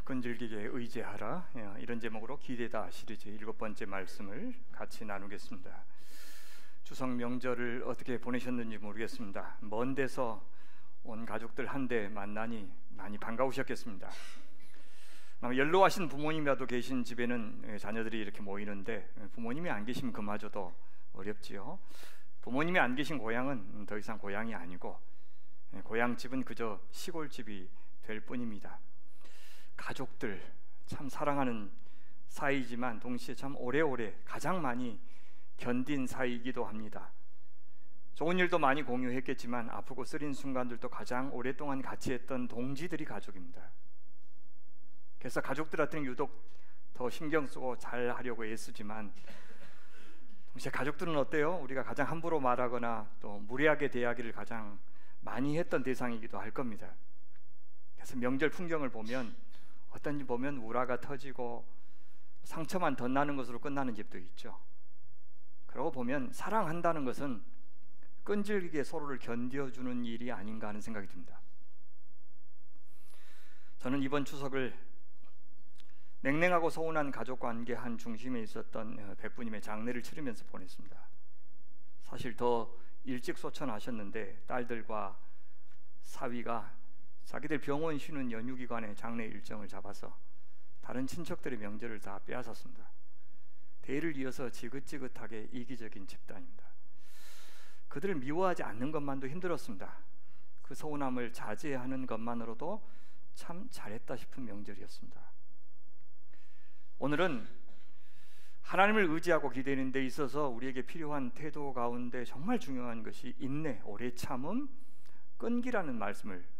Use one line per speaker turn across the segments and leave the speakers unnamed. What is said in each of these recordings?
끈질기게 의지하라, 이런 제목으로 기대다 시리즈 7번째 말씀을 같이 나누겠습니다. 추석 명절을 어떻게 보내셨는지 모르겠습니다. 먼 데서 온 가족들 한데 만나니 많이 반가우셨겠습니다. 연로하신 부모님이라도 계신 집에는 자녀들이 이렇게 모이는데 부모님이 안 계시면 그마저도 어렵지요. 부모님이 안 계신 고향은 더 이상 고향이 아니고 고향집은 그저 시골집이 될 뿐입니다. 가족들 참 사랑하는 사이지만 동시에 참 오래오래 가장 많이 견딘 사이이기도 합니다. 좋은 일도 많이 공유했겠지만 아프고 쓰린 순간들도 가장 오랫동안 같이 했던 동지들이 가족입니다. 그래서 가족들한테는 유독 더 신경 쓰고 잘 하려고 애쓰지만 동시에 가족들은 어때요? 우리가 가장 함부로 말하거나 또 무례하게 대하기를 가장 많이 했던 대상이기도 할 겁니다. 그래서 명절 풍경을 보면 어떤지 보면 우라가 터지고 상처만 더 나는 것으로 끝나는 집도 있죠. 그러고 보면 사랑한다는 것은 끈질기게 서로를 견뎌주는 일이 아닌가 하는 생각이 듭니다. 저는 이번 추석을 냉랭하고 서운한 가족관계 한 중심에 있었던 백부님의 장례를 치르면서 보냈습니다. 사실 더 일찍 소천하셨는데 딸들과 사위가 자기들 병원 쉬는 연휴 기간에 장례 일정을 잡아서 다른 친척들의 명절을 다 빼앗았습니다. 대를 이어서 지긋지긋하게 이기적인 집단입니다. 그들을 미워하지 않는 것만도 힘들었습니다. 그 서운함을 자제하는 것만으로도 참 잘했다 싶은 명절이었습니다. 오늘은 하나님을 의지하고 기대는 데 있어서 우리에게 필요한 태도 가운데 정말 중요한 것이 인내, 오래 참음, 끈기라는 말씀을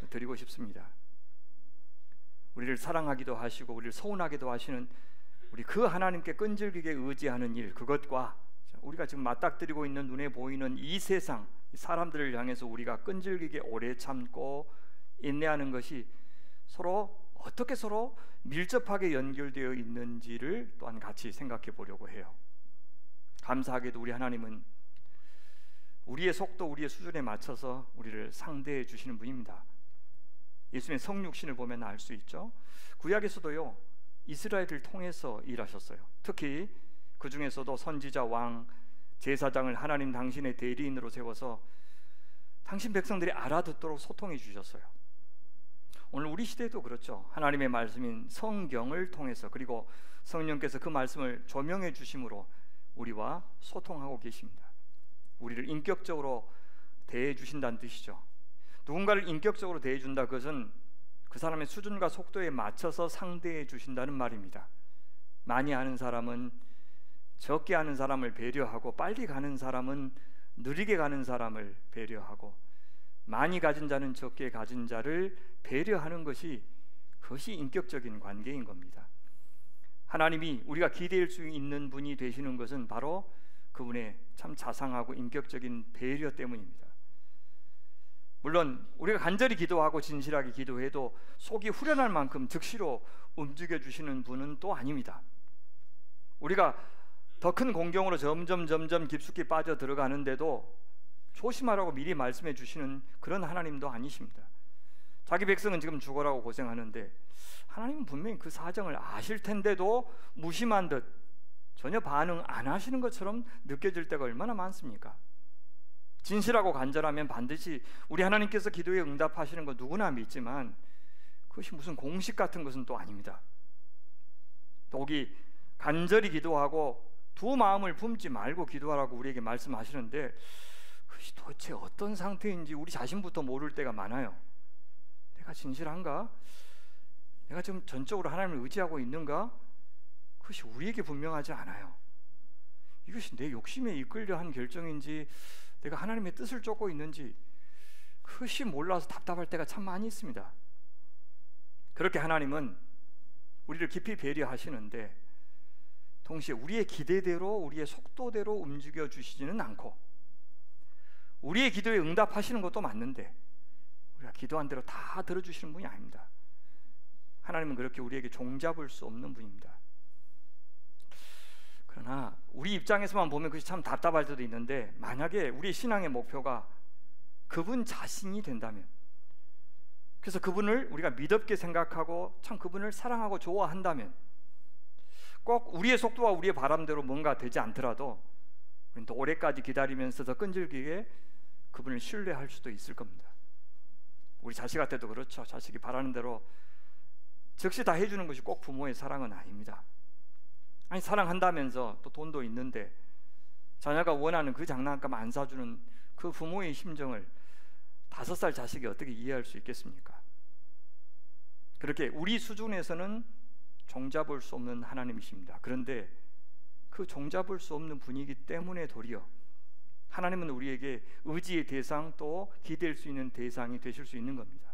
드리고 싶습니다. 우리를 사랑하기도 하시고 우리를 서운하기도 하시는 우리 그 하나님께 끈질기게 의지하는 일, 그것과 우리가 지금 맞닥뜨리고 있는 눈에 보이는 이 세상 사람들을 향해서 우리가 끈질기게 오래 참고 인내하는 것이 어떻게 서로 밀접하게 연결되어 있는지를 또한 같이 생각해 보려고 해요. 감사하게도 우리 하나님은 우리의 속도, 우리의 수준에 맞춰서 우리를 상대해 주시는 분입니다. 예수님의 성육신을 보면 알 수 있죠. 구약에서도요 이스라엘을 통해서 일하셨어요. 특히 그 중에서도 선지자, 왕, 제사장을 하나님 당신의 대리인으로 세워서 당신 백성들이 알아듣도록 소통해 주셨어요. 오늘 우리 시대도 그렇죠. 하나님의 말씀인 성경을 통해서 그리고 성령께서 그 말씀을 조명해 주심으로 우리와 소통하고 계십니다. 우리를 인격적으로 대해 주신다는 뜻이죠. 누군가를 인격적으로 대해 준다, 그것은 그 사람의 수준과 속도에 맞춰서 상대해 주신다는 말입니다. 많이 아는 사람은 적게 아는 사람을 배려하고 빨리 가는 사람은 느리게 가는 사람을 배려하고 많이 가진 자는 적게 가진 자를 배려하는 그것이 인격적인 관계인 겁니다. 하나님이 우리가 기대할 수 있는 분이 되시는 것은 바로 그분의 참 자상하고 인격적인 배려 때문입니다. 물론 우리가 간절히 기도하고 진실하게 기도해도 속이 후련할 만큼 즉시로 움직여 주시는 분은 또 아닙니다. 우리가 더 큰 공경으로 점점 깊숙이 빠져 들어가는데도 조심하라고 미리 말씀해 주시는 그런 하나님도 아니십니다. 자기 백성은 지금 죽어라고 고생하는데 하나님은 분명히 그 사정을 아실 텐데도 무심한 듯 전혀 반응 안 하시는 것처럼 느껴질 때가 얼마나 많습니까? 진실하고 간절하면 반드시 우리 하나님께서 기도에 응답하시는 거 누구나 믿지만 그것이 무슨 공식 같은 것은 또 아닙니다. 또 여기 간절히 기도하고 두 마음을 품지 말고 기도하라고 우리에게 말씀하시는데 그것이 도대체 어떤 상태인지 우리 자신부터 모를 때가 많아요. 내가 진실한가? 내가 지금 전적으로 하나님을 의지하고 있는가? 그것이 우리에게 분명하지 않아요. 이것이 내 욕심에 이끌려 한 결정인지 내가 하나님의 뜻을 쫓고 있는지 그것이 몰라서 답답할 때가 참 많이 있습니다. 그렇게 하나님은 우리를 깊이 배려하시는데 동시에 우리의 기대대로 우리의 속도대로 움직여 주시지는 않고 우리의 기도에 응답하시는 것도 맞는데 우리가 기도한 대로 다 들어주시는 분이 아닙니다. 하나님은 그렇게 우리에게 종잡을 수 없는 분입니다. 그러나 우리 입장에서만 보면 그것이 참 답답할 때도 있는데 만약에 우리 신앙의 목표가 그분 자신이 된다면 그래서 그분을 우리가 믿음있게 생각하고 참 그분을 사랑하고 좋아한다면 꼭 우리의 속도와 우리의 바람대로 뭔가 되지 않더라도 우리는 또 오래까지 기다리면서 더 끈질기게 그분을 신뢰할 수도 있을 겁니다. 우리 자식한테도 그렇죠. 자식이 바라는 대로 즉시 다 해주는 것이 꼭 부모의 사랑은 아닙니다. 아니, 사랑한다면서 또 돈도 있는데 자녀가 원하는 그 장난감 안 사주는 그 부모의 심정을 5살 자식이 어떻게 이해할 수 있겠습니까? 그렇게 우리 수준에서는 종잡을 수 없는 하나님이십니다. 그런데 그 종잡을 수 없는 분이기 때문에 도리어 하나님은 우리에게 의지의 대상 또 기댈 수 있는 대상이 되실 수 있는 겁니다.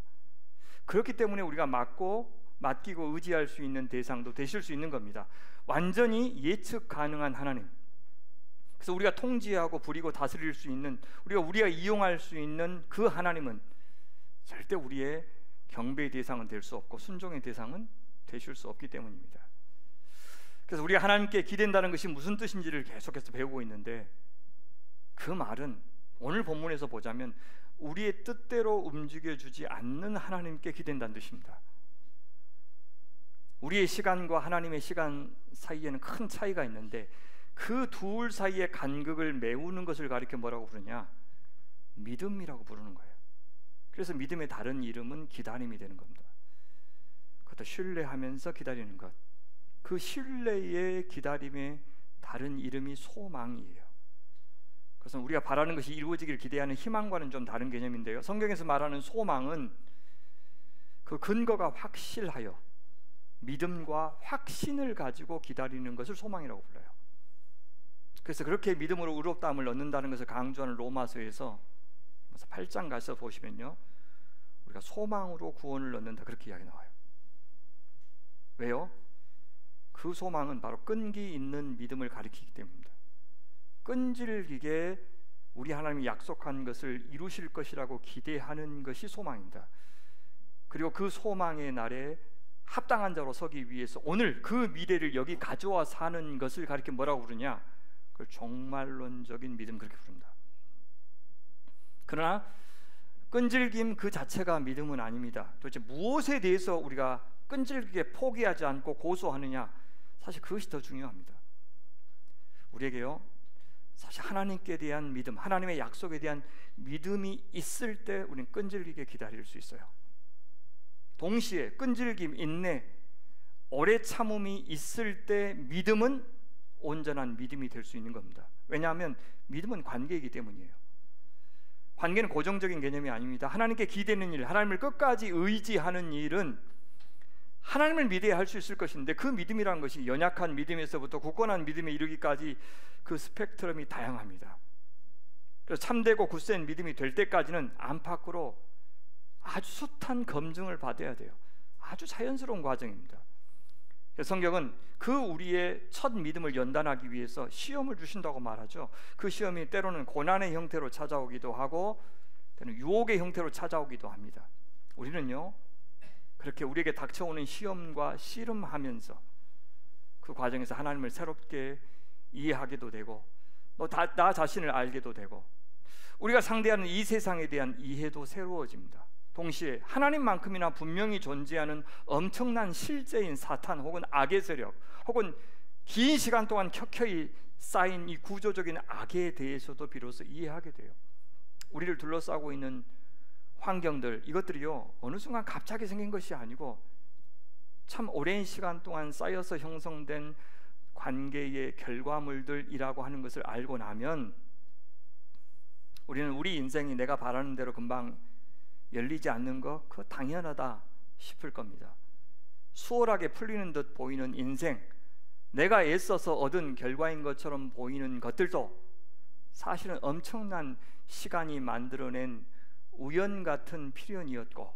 그렇기 때문에 우리가 맡기고 의지할 수 있는 대상도 되실 수 있는 겁니다. 완전히 예측 가능한 하나님. 그래서 우리가 통제하고 부리고 다스릴 수 있는, 우리가 이용할 수 있는 그 하나님은 절대 우리의 경배의 대상은 될 수 없고 순종의 대상은 되실 수 없기 때문입니다. 그래서 우리가 하나님께 기댄다는 것이 무슨 뜻인지를 계속해서 배우고 있는데, 그 말은 오늘 본문에서 보자면 우리의 뜻대로 움직여주지 않는 하나님께 기댄다는 뜻입니다. 우리의 시간과 하나님의 시간 사이에는 큰 차이가 있는데 그 둘 사이의 간극을 메우는 것을 가리켜 뭐라고 부르냐? 믿음이라고 부르는 거예요. 그래서 믿음의 다른 이름은 기다림이 되는 겁니다. 그것도 신뢰하면서 기다리는 것, 그 신뢰의 기다림의 다른 이름이 소망이에요. 그래서 우리가 바라는 것이 이루어지기를 기대하는 희망과는 좀 다른 개념인데요, 성경에서 말하는 소망은 그 근거가 확실하여 믿음과 확신을 가지고 기다리는 것을 소망이라고 불러요. 그래서 그렇게 믿음으로 의롭다함을 얻는다는 것을 강조하는 로마서에서 8장 가서 보시면요, 우리가 소망으로 구원을 얻는다 그렇게 이야기 나와요. 왜요? 그 소망은 바로 끈기 있는 믿음을 가리키기 때문입니다. 끈질기게 우리 하나님이 약속한 것을 이루실 것이라고 기대하는 것이 소망입니다. 그리고 그 소망의 날에 합당한 자로 서기 위해서 오늘 그 미래를 여기 가져와 사는 것을 가리켜 뭐라고 부르냐? 그걸 종말론적인 믿음, 그렇게 부릅니다. 그러나 끈질김 그 자체가 믿음은 아닙니다. 도대체 무엇에 대해서 우리가 끈질기게 포기하지 않고 고소하느냐, 사실 그것이 더 중요합니다. 우리에게요, 사실 하나님께 대한 믿음, 하나님의 약속에 대한 믿음이 있을 때 우리는 끈질기게 기다릴 수 있어요. 동시에 끈질김, 인내, 오래 참음이 있을 때 믿음은 온전한 믿음이 될 수 있는 겁니다. 왜냐하면 믿음은 관계이기 때문이에요. 관계는 고정적인 개념이 아닙니다. 하나님께 기대는 일, 하나님을 끝까지 의지하는 일은 하나님을 믿어야 할 수 있을 것인데, 그 믿음이라는 것이 연약한 믿음에서부터 굳건한 믿음에 이르기까지 그 스펙트럼이 다양합니다. 그래서 참되고 굳센 믿음이 될 때까지는 안팎으로 아주 숱한 검증을 받아야 돼요. 아주 자연스러운 과정입니다. 성경은 그 우리의 첫 믿음을 연단하기 위해서 시험을 주신다고 말하죠. 그 시험이 때로는 고난의 형태로 찾아오기도 하고 때로는 유혹의 형태로 찾아오기도 합니다. 우리는요, 그렇게 우리에게 닥쳐오는 시험과 씨름하면서 그 과정에서 하나님을 새롭게 이해하게도 되고 또 나 자신을 알게도 되고 우리가 상대하는 이 세상에 대한 이해도 새로워집니다. 동시에 하나님만큼이나 분명히 존재하는 엄청난 실제인 사탄 혹은 악의 세력 혹은 긴 시간 동안 켜켜이 쌓인 이 구조적인 악에 대해서도 비로소 이해하게 돼요. 우리를 둘러싸고 있는 환경들, 이것들이요, 어느 순간 갑자기 생긴 것이 아니고 참 오랜 시간 동안 쌓여서 형성된 관계의 결과물들이라고 하는 것을 알고 나면 우리는 우리 인생이 내가 바라는 대로 금방 열리지 않는 것, 그거 당연하다 싶을 겁니다. 수월하게 풀리는 듯 보이는 인생, 내가 애써서 얻은 결과인 것처럼 보이는 것들도 사실은 엄청난 시간이 만들어낸 우연 같은 필연이었고,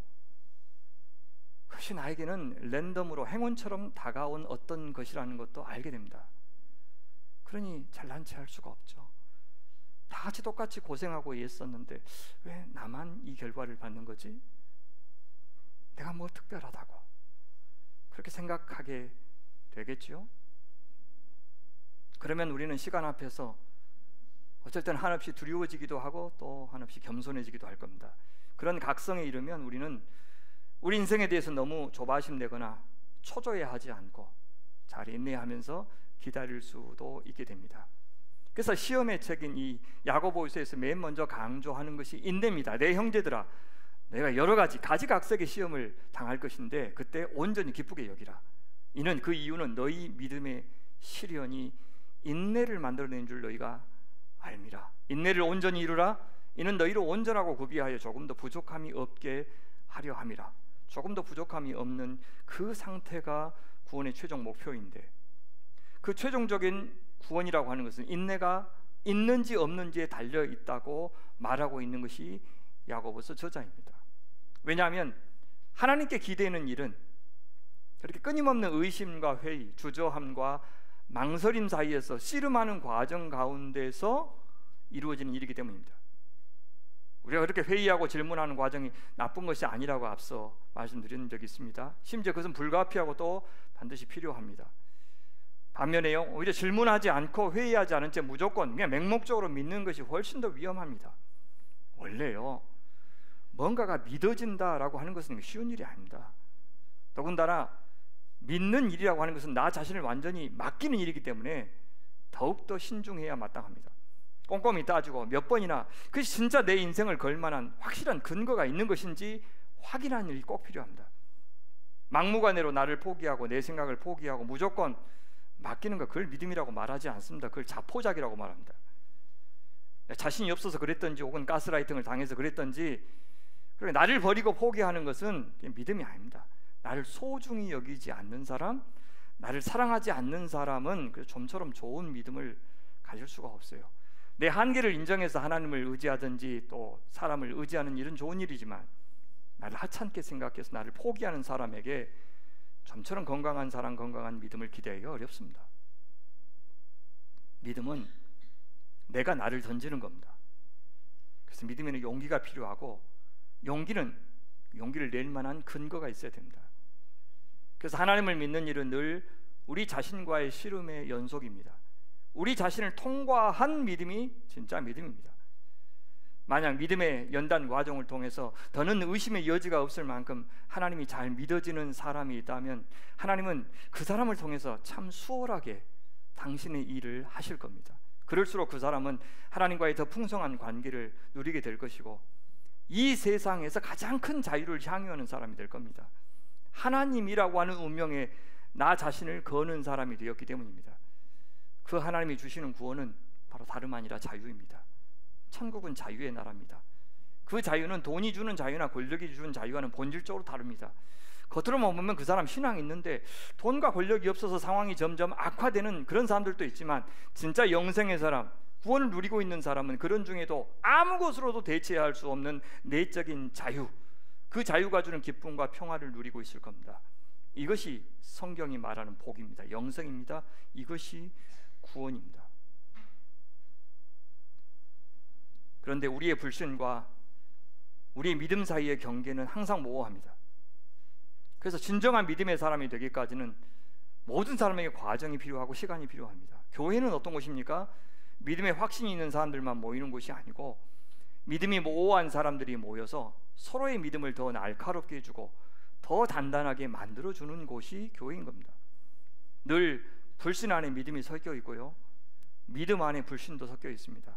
그것이 나에게는 랜덤으로 행운처럼 다가온 어떤 것이라는 것도 알게 됩니다. 그러니 잘난 체할 수가 없죠. 다 같이 똑같이 고생하고 애썼는데 왜 나만 이 결과를 받는 거지? 내가 뭐 특별하다고 그렇게 생각하게 되겠죠. 그러면 우리는 시간 앞에서 어쩔 때는 한없이 두려워지기도 하고 또 한없이 겸손해지기도 할 겁니다. 그런 각성에 이르면 우리는 우리 인생에 대해서 너무 조바심 내거나 초조해하지 않고 잘 인내하면서 기다릴 수도 있게 됩니다. 그래서 시험의 책인 이 야고보서에서 맨 먼저 강조하는 것이 인내입니다. 내 형제들아, 내가 여러 가지 가지각색의 시험을 당할 것인데 그때 온전히 기쁘게 여기라. 이는 그 이유는 너희 믿음의 시련이 인내를 만들어낸 줄 너희가 알미라. 인내를 온전히 이루라. 이는 너희를 온전하고 구비하여 조금 더 부족함이 없게 하려 함이라. 조금 더 부족함이 없는 그 상태가 구원의 최종 목표인데, 그 최종적인 구원이라고 하는 것은 인내가 있는지 없는지에 달려 있다고 말하고 있는 것이 야고보서 저자입니다. 왜냐하면 하나님께 기대는 일은 그렇게 끊임없는 의심과 회의, 주저함과 망설임 사이에서 씨름하는 과정 가운데서 이루어지는 일이기 때문입니다. 우리가 그렇게 회의하고 질문하는 과정이 나쁜 것이 아니라고 앞서 말씀드린 적이 있습니다. 심지어 그것은 불가피하고 또 반드시 필요합니다. 반면에요, 오히려 질문하지 않고 회의하지 않은 채 무조건 그냥 맹목적으로 믿는 것이 훨씬 더 위험합니다. 원래요, 뭔가가 믿어진다라고 하는 것은 쉬운 일이 아닙니다. 더군다나 믿는 일이라고 하는 것은 나 자신을 완전히 맡기는 일이기 때문에 더욱더 신중해야 마땅합니다. 꼼꼼히 따지고 몇 번이나 그것이 진짜 내 인생을 걸 만한 확실한 근거가 있는 것인지 확인하는 일이 꼭 필요합니다. 막무가내로 나를 포기하고 내 생각을 포기하고 무조건 맡기는 것, 그걸 믿음이라고 말하지 않습니다. 그걸 자포자기라고 말합니다. 자신이 없어서 그랬던지 혹은 가스라이팅을 당해서 그랬던지, 그리고 나를 버리고 포기하는 것은 믿음이 아닙니다. 나를 소중히 여기지 않는 사람, 나를 사랑하지 않는 사람은 좀처럼 좋은 믿음을 가질 수가 없어요. 내 한계를 인정해서 하나님을 의지하든지 또 사람을 의지하는 일은 좋은 일이지만, 나를 하찮게 생각해서 나를 포기하는 사람에게 좀처럼 건강한 사람, 건강한 믿음을 기대하기가 어렵습니다. 믿음은 내가 나를 던지는 겁니다. 그래서 믿음에는 용기가 필요하고, 용기를 낼 만한 근거가 있어야 됩니다. 그래서 하나님을 믿는 일은 늘 우리 자신과의 씨름의 연속입니다. 우리 자신을 통과한 믿음이 진짜 믿음입니다. 만약 믿음의 연단 과정을 통해서 더는 의심의 여지가 없을 만큼 하나님이 잘 믿어지는 사람이 있다면, 하나님은 그 사람을 통해서 참 수월하게 당신의 일을 하실 겁니다. 그럴수록 그 사람은 하나님과의 더 풍성한 관계를 누리게 될 것이고, 이 세상에서 가장 큰 자유를 향유하는 사람이 될 겁니다. 하나님이라고 하는 운명에 나 자신을 거는 사람이 되었기 때문입니다. 그 하나님이 주시는 구원은 바로 다름 아니라 자유입니다. 천국은 자유의 나라입니다. 그 자유는 돈이 주는 자유나 권력이 주는 자유와는 본질적으로 다릅니다. 겉으로만 보면 그 사람 신앙이 있는데 돈과 권력이 없어서 상황이 점점 악화되는 그런 사람들도 있지만, 진짜 영생의 사람, 구원을 누리고 있는 사람은 그런 중에도 아무 것으로도 대체할 수 없는 내적인 자유, 그 자유가 주는 기쁨과 평화를 누리고 있을 겁니다. 이것이 성경이 말하는 복입니다. 영생입니다. 이것이 구원입니다. 그런데 우리의 불신과 우리의 믿음 사이의 경계는 항상 모호합니다. 그래서 진정한 믿음의 사람이 되기까지는 모든 사람에게 과정이 필요하고 시간이 필요합니다. 교회는 어떤 곳입니까? 믿음에 확신이 있는 사람들만 모이는 곳이 아니고, 믿음이 모호한 사람들이 모여서 서로의 믿음을 더 날카롭게 해주고 더 단단하게 만들어주는 곳이 교회인 겁니다. 늘 불신 안에 믿음이 섞여 있고요, 믿음 안에 불신도 섞여 있습니다.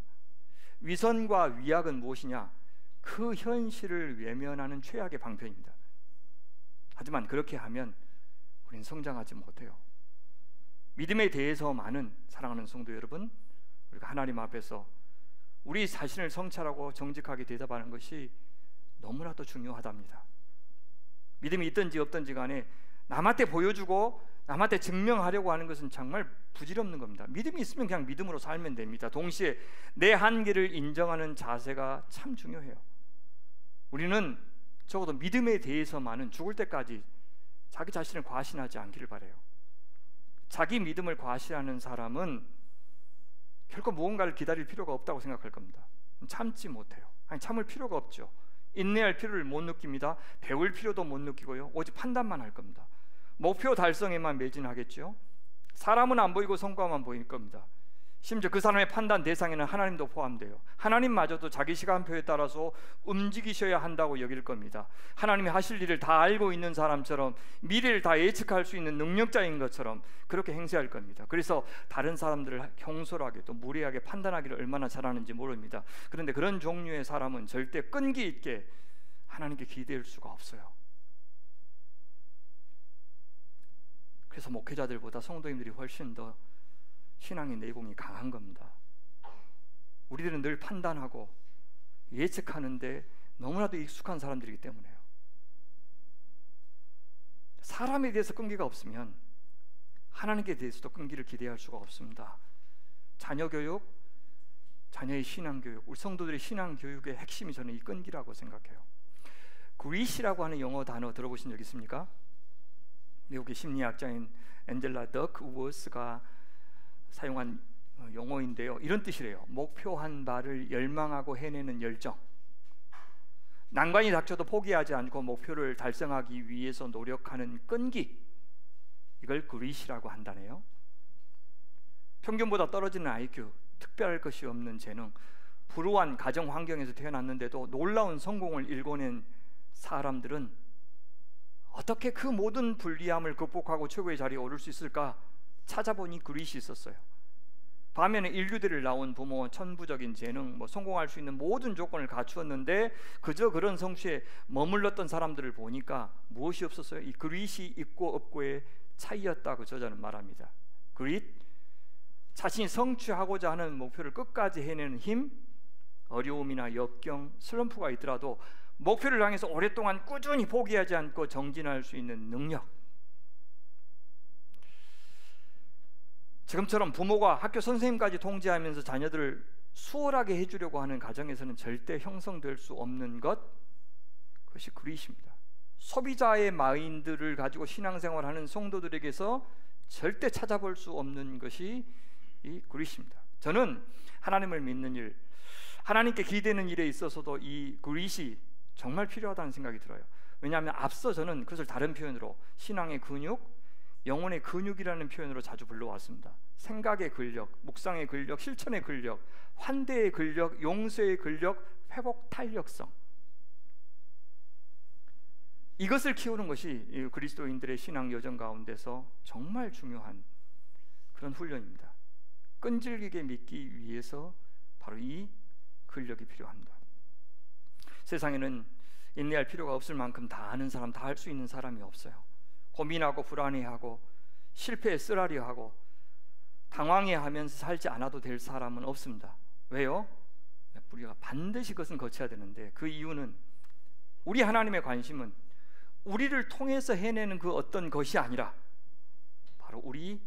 위선과 위약은 무엇이냐? 그 현실을 외면하는 최악의 방편입니다. 하지만 그렇게 하면 우리는 성장하지 못해요. 믿음에 대해서만은, 사랑하는 성도 여러분, 우리가 하나님 앞에서 우리 자신을 성찰하고 정직하게 대답하는 것이 너무나도 중요하답니다. 믿음이 있든지 없든지 간에 남한테 보여주고 남한테 증명하려고 하는 것은 정말 부질없는 겁니다. 믿음이 있으면 그냥 믿음으로 살면 됩니다. 동시에 내 한계를 인정하는 자세가 참 중요해요. 우리는 적어도 믿음에 대해서만은 죽을 때까지 자기 자신을 과신하지 않기를 바라요. 자기 믿음을 과신하는 사람은 결코 무언가를 기다릴 필요가 없다고 생각할 겁니다. 참지 못해요. 아니, 참을 필요가 없죠. 인내할 필요를 못 느낍니다. 배울 필요도 못 느끼고요, 오직 판단만 할 겁니다. 목표 달성에만 매진하겠죠. 사람은 안 보이고 성과만 보일 겁니다. 심지어 그 사람의 판단 대상에는 하나님도 포함돼요. 하나님마저도 자기 시간표에 따라서 움직이셔야 한다고 여길 겁니다. 하나님이 하실 일을 다 알고 있는 사람처럼, 미래를 다 예측할 수 있는 능력자인 것처럼 그렇게 행세할 겁니다. 그래서 다른 사람들을 경솔하게 또 무례하게 판단하기를 얼마나 잘하는지 모릅니다. 그런데 그런 종류의 사람은 절대 끈기 있게 하나님께 기대할 수가 없어요. 그래서 목회자들보다 성도님들이 훨씬 더 신앙의 내공이 강한 겁니다. 우리들은 늘 판단하고 예측하는데 너무나도 익숙한 사람들이기 때문에요. 사람에 대해서 끈기가 없으면 하나님께 대해서도 끈기를 기대할 수가 없습니다. 자녀 교육, 자녀의 신앙 교육, 우리 성도들의 신앙 교육의 핵심이 저는 이 끈기라고 생각해요. 그릿이라고 하는 영어 단어 들어보신 적 있습니까? 미국의 심리학자인 앤젤라 덕 우어스가 사용한 용어인데요. 이런 뜻이래요. 목표한 바를 열망하고 해내는 열정. 난관이 닥쳐도 포기하지 않고 목표를 달성하기 위해서 노력하는 끈기. 이걸 그릿이라고 한다네요. 평균보다 떨어지는 IQ, 특별할 것이 없는 재능, 불우한 가정 환경에서 태어났는데도 놀라운 성공을 일궈낸 사람들은 어떻게 그 모든 불리함을 극복하고 최고의 자리에 오를 수 있을까 찾아보니 그릿이 있었어요. 반면에 인류대를 나온 부모, 천부적인 재능, 성공할 수 있는 모든 조건을 갖추었는데 그저 그런 성취에 머물렀던 사람들을 보니까 무엇이 없었어요? 이 그릿이 있고 없고의 차이였다고 저자는 말합니다. 그릿, 자신이 성취하고자 하는 목표를 끝까지 해내는 힘, 어려움이나 역경, 슬럼프가 있더라도 목표를 향해서 오랫동안 꾸준히 포기하지 않고 정진할 수 있는 능력. 지금처럼 부모가 학교 선생님까지 통제하면서 자녀들을 수월하게 해주려고 하는 가정에서는 절대 형성될 수 없는 것, 그것이 그릿입니다. 소비자의 마인드를 가지고 신앙생활하는 성도들에게서 절대 찾아볼 수 없는 것이 이 그릿입니다. 저는 하나님을 믿는 일, 하나님께 기대는 일에 있어서도 이 그릿이 정말 필요하다는 생각이 들어요. 왜냐하면 앞서 저는 그것을 다른 표현으로 신앙의 근육, 영혼의 근육이라는 표현으로 자주 불러왔습니다. 생각의 근력, 묵상의 근력, 실천의 근력, 환대의 근력, 용서의 근력, 회복 탄력성. 이것을 키우는 것이 그리스도인들의 신앙 여정 가운데서 정말 중요한 그런 훈련입니다. 끈질기게 믿기 위해서 바로 이 근력이 필요합니다. 세상에는 인내할 필요가 없을 만큼 다 아는 사람, 다 할 수 있는 사람이 없어요. 고민하고 불안해하고 실패에 쓰라려하고 당황해하면서 살지 않아도 될 사람은 없습니다. 왜요? 우리가 반드시 그것은 거쳐야 되는데, 그 이유는 우리 하나님의 관심은 우리를 통해서 해내는 그 어떤 것이 아니라 바로 우리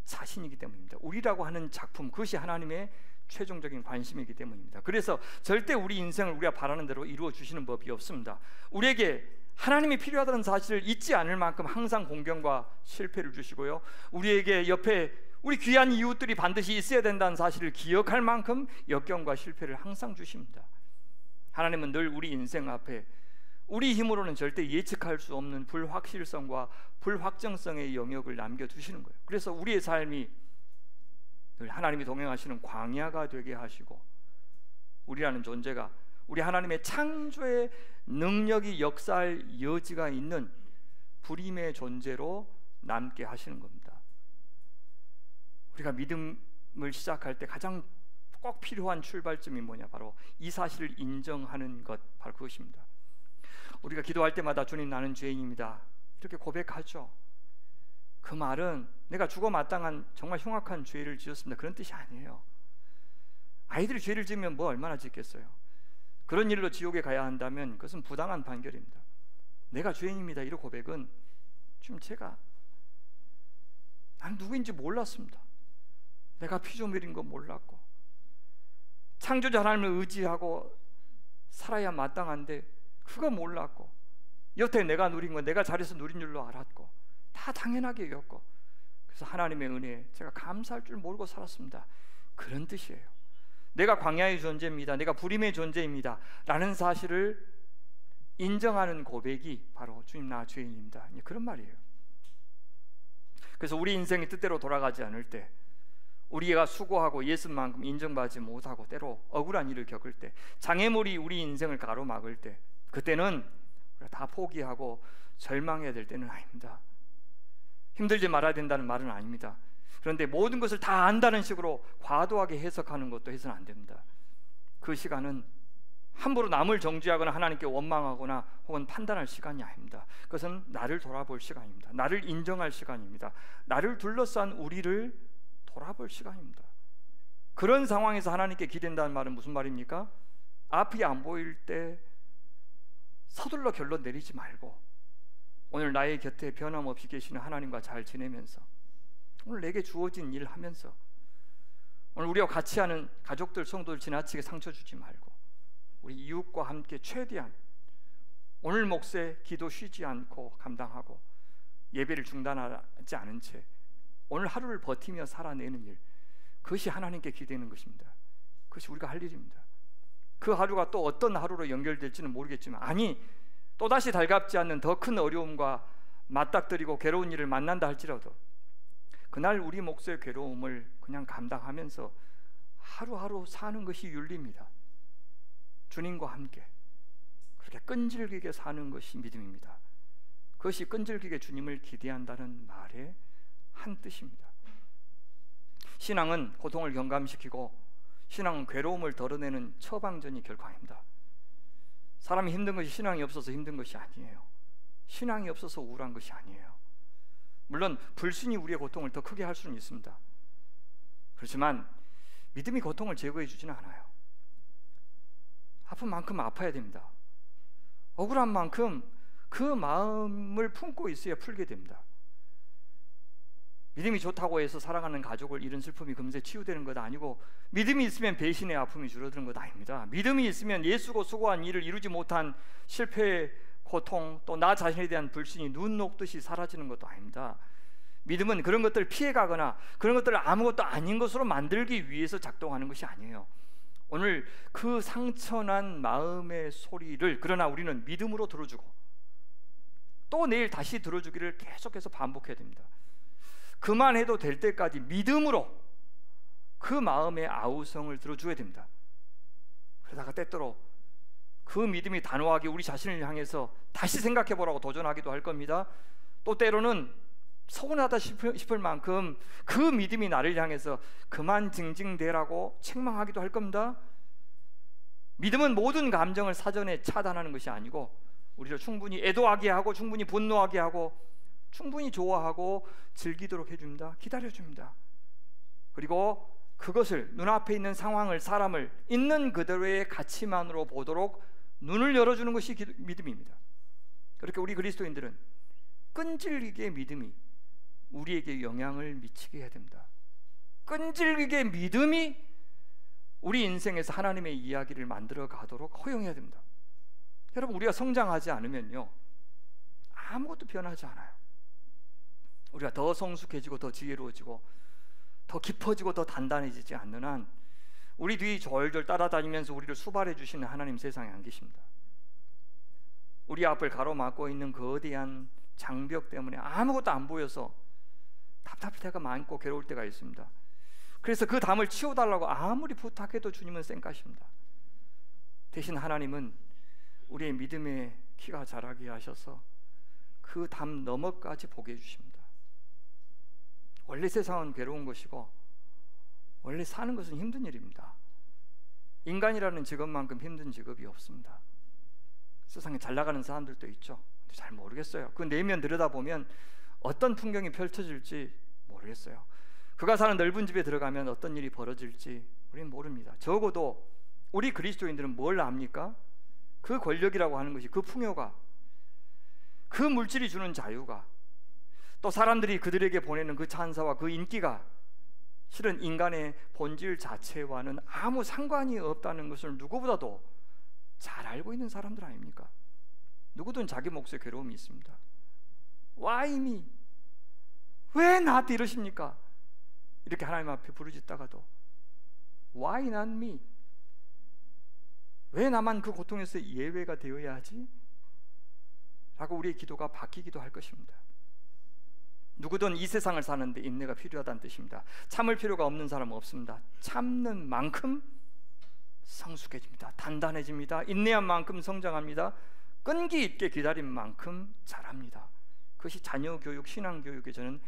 자신이기 때문입니다. 우리라고 하는 작품, 그것이 하나님의 최종적인 관심이기 때문입니다. 그래서 절대 우리 인생을 우리가 바라는 대로 이루어 주시는 법이 없습니다. 우리에게 하나님이 필요하다는 사실을 잊지 않을 만큼 항상 공경과 실패를 주시고요, 우리에게 옆에 우리 귀한 이웃들이 반드시 있어야 된다는 사실을 기억할 만큼 역경과 실패를 항상 주십니다. 하나님은 늘 우리 인생 앞에 우리 힘으로는 절대 예측할 수 없는 불확실성과 불확정성의 영역을 남겨두시는 거예요. 그래서 우리의 삶이 늘 하나님이 동행하시는 광야가 되게 하시고, 우리라는 존재가 우리 하나님의 창조의 능력이 역사할 여지가 있는 불임의 존재로 남게 하시는 겁니다. 우리가 믿음을 시작할 때 가장 꼭 필요한 출발점이 뭐냐? 바로 이 사실을 인정하는 것, 바로 그것입니다. 우리가 기도할 때마다 주님, 나는 죄인입니다, 이렇게 고백하죠. 그 말은 내가 죽어 마땅한 정말 흉악한 죄를 지었습니다, 그런 뜻이 아니에요. 아이들이 죄를 지으면 뭐 얼마나 짓겠어요. 그런 일로 지옥에 가야 한다면 그것은 부당한 판결입니다. 내가 죄인입니다, 이 고백은 지금 난 누구인지 몰랐습니다. 내가 피조물인 거 몰랐고, 창조자 하나님을 의지하고 살아야 마땅한데 그거 몰랐고, 여태 내가 누린 거 내가 잘해서 누린 줄로 알았고 다 당연하게 여겼고, 그래서 하나님의 은혜에 제가 감사할 줄 모르고 살았습니다, 그런 뜻이에요. 내가 광야의 존재입니다, 내가 불임의 존재입니다 라는 사실을 인정하는 고백이 바로 주님, 나 죄인입니다, 그런 말이에요. 그래서 우리 인생이 뜻대로 돌아가지 않을 때, 우리가 수고하고 예수만큼 인정받지 못하고 때로 억울한 일을 겪을 때, 장애물이 우리 인생을 가로막을 때, 그때는 우리가 다 포기하고 절망해야 될 때는 아닙니다. 힘들지 말아야 된다는 말은 아닙니다. 그런데 모든 것을 다 안다는 식으로 과도하게 해석하는 것도 해서는 안 됩니다. 그 시간은 함부로 남을 정죄하거나 하나님께 원망하거나 혹은 판단할 시간이 아닙니다. 그것은 나를 돌아볼 시간입니다. 나를 인정할 시간입니다. 나를 둘러싼 우리를 돌아볼 시간입니다. 그런 상황에서 하나님께 기댄다는 말은 무슨 말입니까? 앞이 안 보일 때 서둘러 결론 내리지 말고 오늘 나의 곁에 변함없이 계시는 하나님과 잘 지내면서, 오늘 내게 주어진 일 하면서, 오늘 우리와 같이 하는 가족들, 성도들 지나치게 상처 주지 말고 우리 이웃과 함께 최대한 오늘 몫의 기도 쉬지 않고 감당하고 예배를 중단하지 않은 채 오늘 하루를 버티며 살아내는 일, 그것이 하나님께 기대는 것입니다. 그것이 우리가 할 일입니다. 그 하루가 또 어떤 하루로 연결될지는 모르겠지만, 아니 또다시 달갑지 않는 더 큰 어려움과 맞닥뜨리고 괴로운 일을 만난다 할지라도 그날 우리 몫의 괴로움을 그냥 감당하면서 하루하루 사는 것이 윤리입니다. 주님과 함께 그렇게 끈질기게 사는 것이 믿음입니다. 그것이 끈질기게 주님을 기대한다는 말의 한 뜻입니다. 신앙은 고통을 경감시키고 신앙은 괴로움을 덜어내는 처방전이 결코 아닙니다. 사람이 힘든 것이 신앙이 없어서 힘든 것이 아니에요. 신앙이 없어서 우울한 것이 아니에요. 물론 불신이 우리의 고통을 더 크게 할 수는 있습니다. 그렇지만 믿음이 고통을 제거해 주지는 않아요. 아픈 만큼 아파야 됩니다. 억울한 만큼 그 마음을 품고 있어야 풀게 됩니다. 믿음이 좋다고 해서 사랑하는 가족을 잃은 슬픔이 금세 치유되는 것 아니고, 믿음이 있으면 배신의 아픔이 줄어드는 것 아닙니다. 믿음이 있으면 예수고 수고한 일을 이루지 못한 실패의 고통, 또 나 자신에 대한 불신이 눈 녹듯이 사라지는 것도 아닙니다. 믿음은 그런 것들을 피해가거나 그런 것들을 아무것도 아닌 것으로 만들기 위해서 작동하는 것이 아니에요. 오늘 그 상처난 마음의 소리를 그러나 우리는 믿음으로 들어주고 또 내일 다시 들어주기를 계속해서 반복해야 됩니다. 그만해도 될 때까지 믿음으로 그 마음의 아우성을 들어줘야 됩니다. 그러다가 때때로 그 믿음이 단호하게 우리 자신을 향해서 다시 생각해보라고 도전하기도 할 겁니다. 또 때로는 서운하다 싶을 만큼 그 믿음이 나를 향해서 그만 징징대라고 책망하기도 할 겁니다. 믿음은 모든 감정을 사전에 차단하는 것이 아니고 우리를 충분히 애도하게 하고 충분히 분노하게 하고 충분히 좋아하고 즐기도록 해줍니다. 기다려줍니다. 그리고 그것을, 눈앞에 있는 상황을, 사람을 있는 그대로의 가치만으로 보도록 눈을 열어주는 것이 믿음입니다. 그렇게 우리 그리스도인들은 끈질기게 믿음이 우리에게 영향을 미치게 해야 됩니다. 끈질기게 믿음이 우리 인생에서 하나님의 이야기를 만들어 가도록 허용해야 됩니다. 여러분, 우리가 성장하지 않으면요 아무것도 변하지 않아요. 우리가 더 성숙해지고 더 지혜로워지고 더 깊어지고 더 단단해지지 않는 한 우리 뒤 졸졸 따라다니면서 우리를 수발해 주시는 하나님 세상에 안 계십니다. 우리 앞을 가로막고 있는 거대한 장벽 때문에 아무것도 안 보여서 답답할 때가 많고 괴로울 때가 있습니다. 그래서 그 담을 치워달라고 아무리 부탁해도 주님은 쌩까십니다. 대신 하나님은 우리의 믿음의 키가 자라게 하셔서 그 담 너머까지 보게 해주십니다. 원래 세상은 괴로운 것이고 원래 사는 것은 힘든 일입니다. 인간이라는 직업만큼 힘든 직업이 없습니다. 세상에 잘 나가는 사람들도 있죠. 잘 모르겠어요. 그 내면 들여다보면 어떤 풍경이 펼쳐질지 모르겠어요. 그가 사는 넓은 집에 들어가면 어떤 일이 벌어질지 우리는 모릅니다. 적어도 우리 그리스도인들은 뭘 압니까? 그 권력이라고 하는 것이, 그 풍요가, 그 물질이 주는 자유가, 또 사람들이 그들에게 보내는 그 찬사와 그 인기가 실은 인간의 본질 자체와는 아무 상관이 없다는 것을 누구보다도 잘 알고 있는 사람들 아닙니까? 누구든 자기 몫의 괴로움이 있습니다. Why me? 왜 나한테 이러십니까? 이렇게 하나님 앞에 부르짖다가도 Why not me? 왜 나만 그 고통에서 예외가 되어야 하지? 라고 우리의 기도가 바뀌기도 할 것입니다. 누구든 이 세상을 사는데 인내가 필요하다는 뜻입니다. 참을 필요가 없는 사람은 없습니다. 참는 만큼 성숙해집니다. 단단해집니다. 인내한 만큼 성장합니다. 끈기 있게 기다린 만큼 자랍니다. 그것이 자녀 교육, 신앙 교육의 저는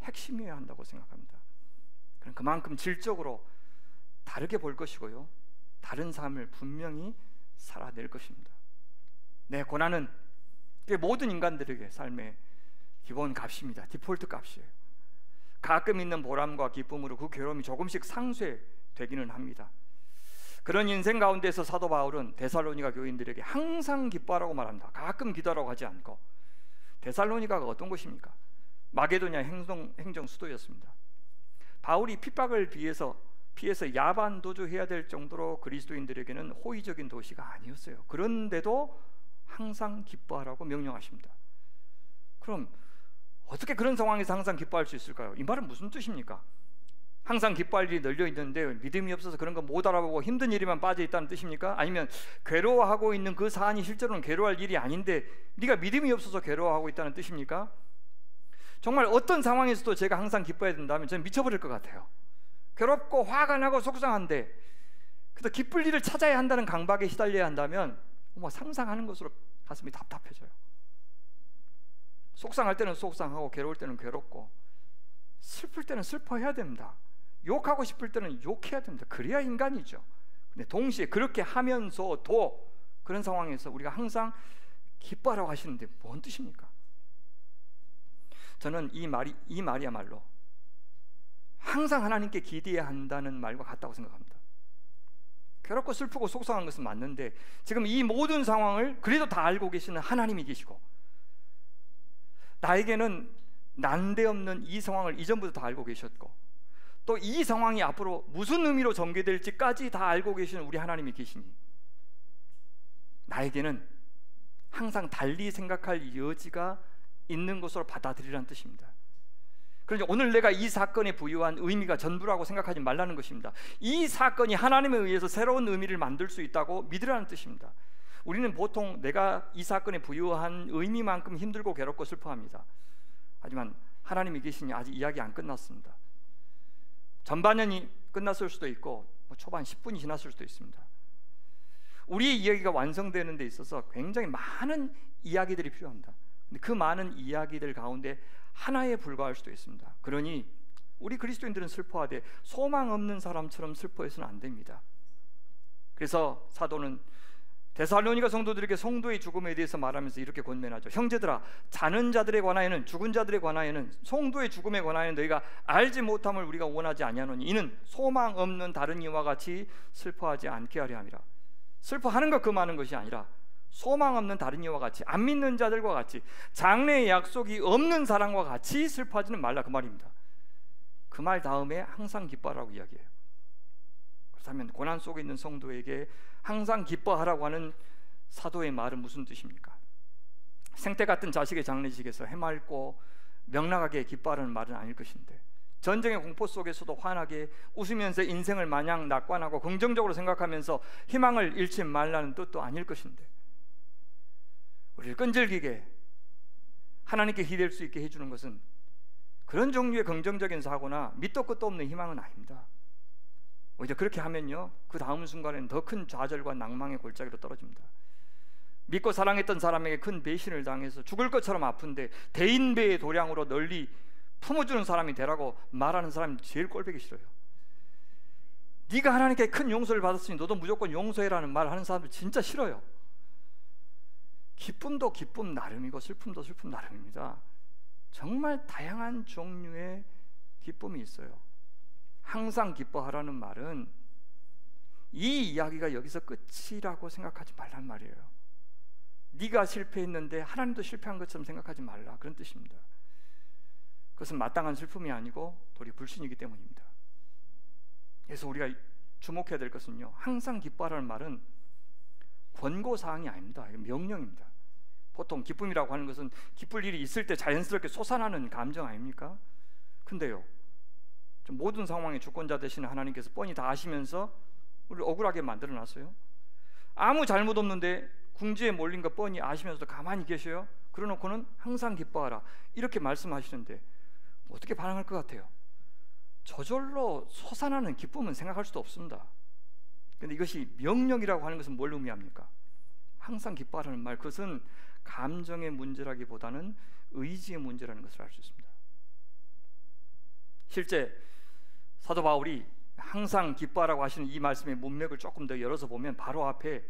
핵심이어야 한다고 생각합니다. 그만큼 질적으로 다르게 볼 것이고요, 다른 삶을 분명히 살아낼 것입니다. 네, 고난은 모든 인간들에게 삶의 기본 값입니다. 디폴트 값이에요. 가끔 있는 보람과 기쁨으로 그 괴로움이 조금씩 상쇄되기는 합니다. 그런 인생 가운데서 사도 바울은 데살로니가 교인들에게 항상 기뻐하라고 말합니다. 가끔 기도하라고 하지 않고. 데살로니가가 어떤 곳입니까? 마게도냐 행정 수도였습니다. 바울이 핍박을 피해서 야반 도주해야 될 정도로 그리스도인들에게는 호의적인 도시가 아니었어요. 그런데도 항상 기뻐하라고 명령하십니다. 그럼 어떻게 그런 상황에서 항상 기뻐할 수 있을까요? 이 말은 무슨 뜻입니까? 항상 기뻐할 일이 널려 있는데 믿음이 없어서 그런 거 못 알아보고 힘든 일에만 빠져 있다는 뜻입니까? 아니면 괴로워하고 있는 그 사안이 실제로는 괴로워할 일이 아닌데 네가 믿음이 없어서 괴로워하고 있다는 뜻입니까? 정말 어떤 상황에서도 제가 항상 기뻐해야 된다면 저는 미쳐버릴 것 같아요. 괴롭고 화가 나고 속상한데 그래서 기쁠 일을 찾아야 한다는 강박에 시달려야 한다면 상상하는 것으로 가슴이 답답해져요. 속상할 때는 속상하고 괴로울 때는 괴롭고 슬플 때는 슬퍼해야 됩니다. 욕하고 싶을 때는 욕해야 됩니다. 그래야 인간이죠. 근데 동시에 그렇게 하면서도 그런 상황에서 우리가 항상 기뻐하라고 하시는데 뭔 뜻입니까? 저는 이 말이야말로 항상 하나님께 기대해야 한다는 말과 같다고 생각합니다. 괴롭고 슬프고 속상한 것은 맞는데 지금 이 모든 상황을 그래도 다 알고 계시는 하나님이 계시고 나에게는 난데없는 이 상황을 이전부터 다 알고 계셨고 또 이 상황이 앞으로 무슨 의미로 전개될지까지 다 알고 계시는 우리 하나님이 계시니 나에게는 항상 달리 생각할 여지가 있는 것으로 받아들이라는 뜻입니다. 그러니 오늘 내가 이 사건에 부여한 의미가 전부라고 생각하지 말라는 것입니다. 이 사건이 하나님에 의해서 새로운 의미를 만들 수 있다고 믿으라는 뜻입니다. 우리는 보통 내가 이 사건에 부여한 의미만큼 힘들고 괴롭고 슬퍼합니다. 하지만 하나님이 계시니 아직 이야기 안 끝났습니다. 전반년이 끝났을 수도 있고 초반 10분이 지났을 수도 있습니다. 우리의 이야기가 완성되는 데 있어서 굉장히 많은 이야기들이 필요합니다. 근데 그 많은 이야기들 가운데 하나에 불과할 수도 있습니다. 그러니 우리 그리스도인들은 슬퍼하되 소망 없는 사람처럼 슬퍼해서는 안 됩니다. 그래서 사도는 데살로니가 성도들에게 성도의 죽음에 대해서 말하면서 이렇게 권면하죠. 형제들아, 자는 자들에 관하여는, 죽은 자들에 관하여는, 성도의 죽음에 관하여는 너희가 알지 못함을 우리가 원하지 아니하노니 이는 소망 없는 다른 이와 같이 슬퍼하지 않게 하려 함이라. 슬퍼하는 것 그 많은 것이 아니라 소망 없는 다른 이와 같이, 안 믿는 자들과 같이, 장래의 약속이 없는 사람과 같이 슬퍼하지는 말라, 그 말입니다. 그 말 다음에 항상 기뻐하라고 이야기해요. 그렇다면 고난 속에 있는 성도에게 항상 기뻐하라고 하는 사도의 말은 무슨 뜻입니까? 생태 같은 자식의 장례식에서 해맑고 명랑하게 기뻐하라는 말은 아닐 것인데, 전쟁의 공포 속에서도 환하게 웃으면서 인생을 마냥 낙관하고 긍정적으로 생각하면서 희망을 잃지 말라는 뜻도 아닐 것인데, 우리를 끈질기게 하나님께 기댈 수 있게 해주는 것은 그런 종류의 긍정적인 사고나 밑도 끝도 없는 희망은 아닙니다. 오히려 그렇게 하면요, 그 다음 순간에는 더 큰 좌절과 낭망의 골짜기로 떨어집니다. 믿고 사랑했던 사람에게 큰 배신을 당해서 죽을 것처럼 아픈데 대인배의 도량으로 널리 품어주는 사람이 되라고 말하는 사람이 제일 꼴보기 싫어요. 네가 하나님께 큰 용서를 받았으니 너도 무조건 용서해라는 말을 하는 사람들 진짜 싫어요. 기쁨도 기쁨 나름이고 슬픔도 슬픔 나름입니다. 정말 다양한 종류의 기쁨이 있어요. 항상 기뻐하라는 말은 이 이야기가 여기서 끝이라고 생각하지 말란 말이에요. 네가 실패했는데 하나님도 실패한 것처럼 생각하지 말라, 그런 뜻입니다. 그것은 마땅한 슬픔이 아니고 도리 불신이기 때문입니다. 그래서 우리가 주목해야 될 것은요, 항상 기뻐하라는 말은 권고사항이 아닙니다. 명령입니다. 보통 기쁨이라고 하는 것은 기쁠 일이 있을 때 자연스럽게 솟아나는 감정 아닙니까? 근데요, 모든 상황의 주권자 되시는 하나님께서 뻔히 다 아시면서 우리를 억울하게 만들어놨어요. 아무 잘못 없는데 궁지에 몰린 거 뻔히 아시면서도 가만히 계셔요. 그러놓고는 항상 기뻐하라 이렇게 말씀하시는데 어떻게 반응할 것 같아요? 저절로 솟아나는 기쁨은 생각할 수도 없습니다. 그런데 이것이 명령이라고 하는 것은 뭘 의미합니까? 항상 기뻐하라는 말, 그것은 감정의 문제라기보다는 의지의 문제라는 것을 알 수 있습니다. 실제 사도 바울이 항상 기뻐하라고 하시는 이 말씀의 문맥을 조금 더 열어서 보면 바로 앞에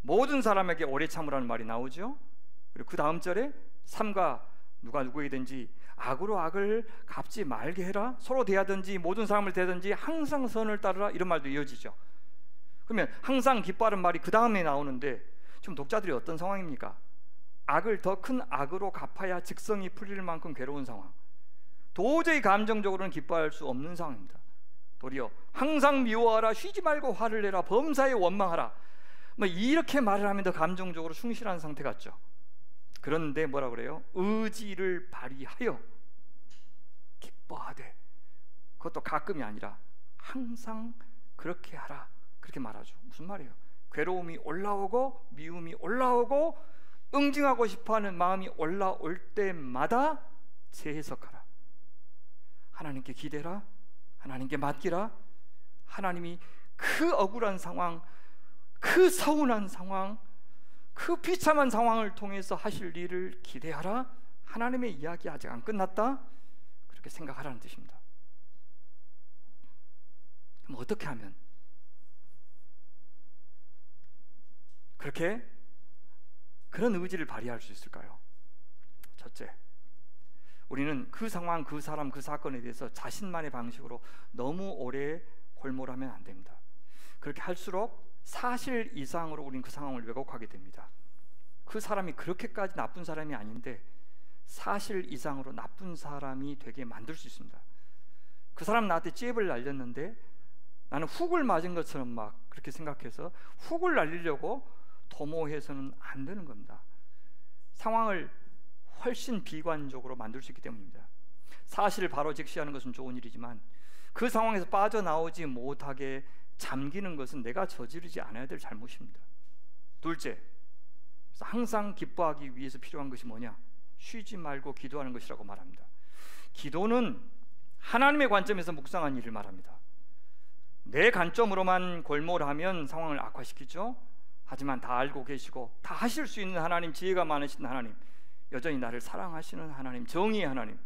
모든 사람에게 오래 참으라는 말이 나오죠. 그리고 그 다음 절에 삼가 누가 누구에게든지 악으로 악을 갚지 말게 해라, 서로 대하든지 모든 사람을 대하든지 항상 선을 따르라, 이런 말도 이어지죠. 그러면 항상 기뻐하는 말이 그 다음에 나오는데 지금 독자들이 어떤 상황입니까? 악을 더 큰 악으로 갚아야 직성이 풀릴 만큼 괴로운 상황, 도저히 감정적으로는 기뻐할 수 없는 상황입니다. 도리어 항상 미워하라, 쉬지 말고 화를 내라, 범사에 원망하라, 뭐 이렇게 말을 하면 더 감정적으로 충실한 상태 같죠. 그런데 뭐라 그래요? 의지를 발휘하여 기뻐하되, 그것도 가끔이 아니라 항상 그렇게 하라, 그렇게 말하죠. 무슨 말이에요? 괴로움이 올라오고 미움이 올라오고 응징하고 싶어하는 마음이 올라올 때마다 재해석하라. 하나님께 기대라, 하나님께 맡기라. 하나님이 그 억울한 상황, 그 서운한 상황, 그 비참한 상황을 통해서 하실 일을 기대하라. 하나님의 이야기 아직 안 끝났다, 그렇게 생각하라는 뜻입니다. 그럼 어떻게 하면 그렇게 그런 의지를 발휘할 수 있을까요? 첫째, 우리는 그 상황, 그 사람, 그 사건에 대해서 자신만의 방식으로 너무 오래 골몰하면 안 됩니다. 그렇게 할수록 사실 이상으로 우리는 그 상황을 왜곡하게 됩니다. 그 사람이 그렇게까지 나쁜 사람이 아닌데 사실 이상으로 나쁜 사람이 되게 만들 수 있습니다. 그 사람 나한테 잽을 날렸는데 나는 훅을 맞은 것처럼 막 그렇게 생각해서 훅을 날리려고 도모해서는 안 되는 겁니다. 상황을 훨씬 비관적으로 만들 수 있기 때문입니다. 사실을 바로 직시하는 것은 좋은 일이지만 그 상황에서 빠져나오지 못하게 잠기는 것은 내가 저지르지 않아야 될 잘못입니다. 둘째, 항상 기뻐하기 위해서 필요한 것이 뭐냐? 쉬지 말고 기도하는 것이라고 말합니다. 기도는 하나님의 관점에서 묵상한 일을 말합니다. 내 관점으로만 골몰하면 상황을 악화시키죠. 하지만 다 알고 계시고 다 하실 수 있는 하나님, 지혜가 많으신 하나님, 여전히 나를 사랑하시는 하나님, 정의의 하나님,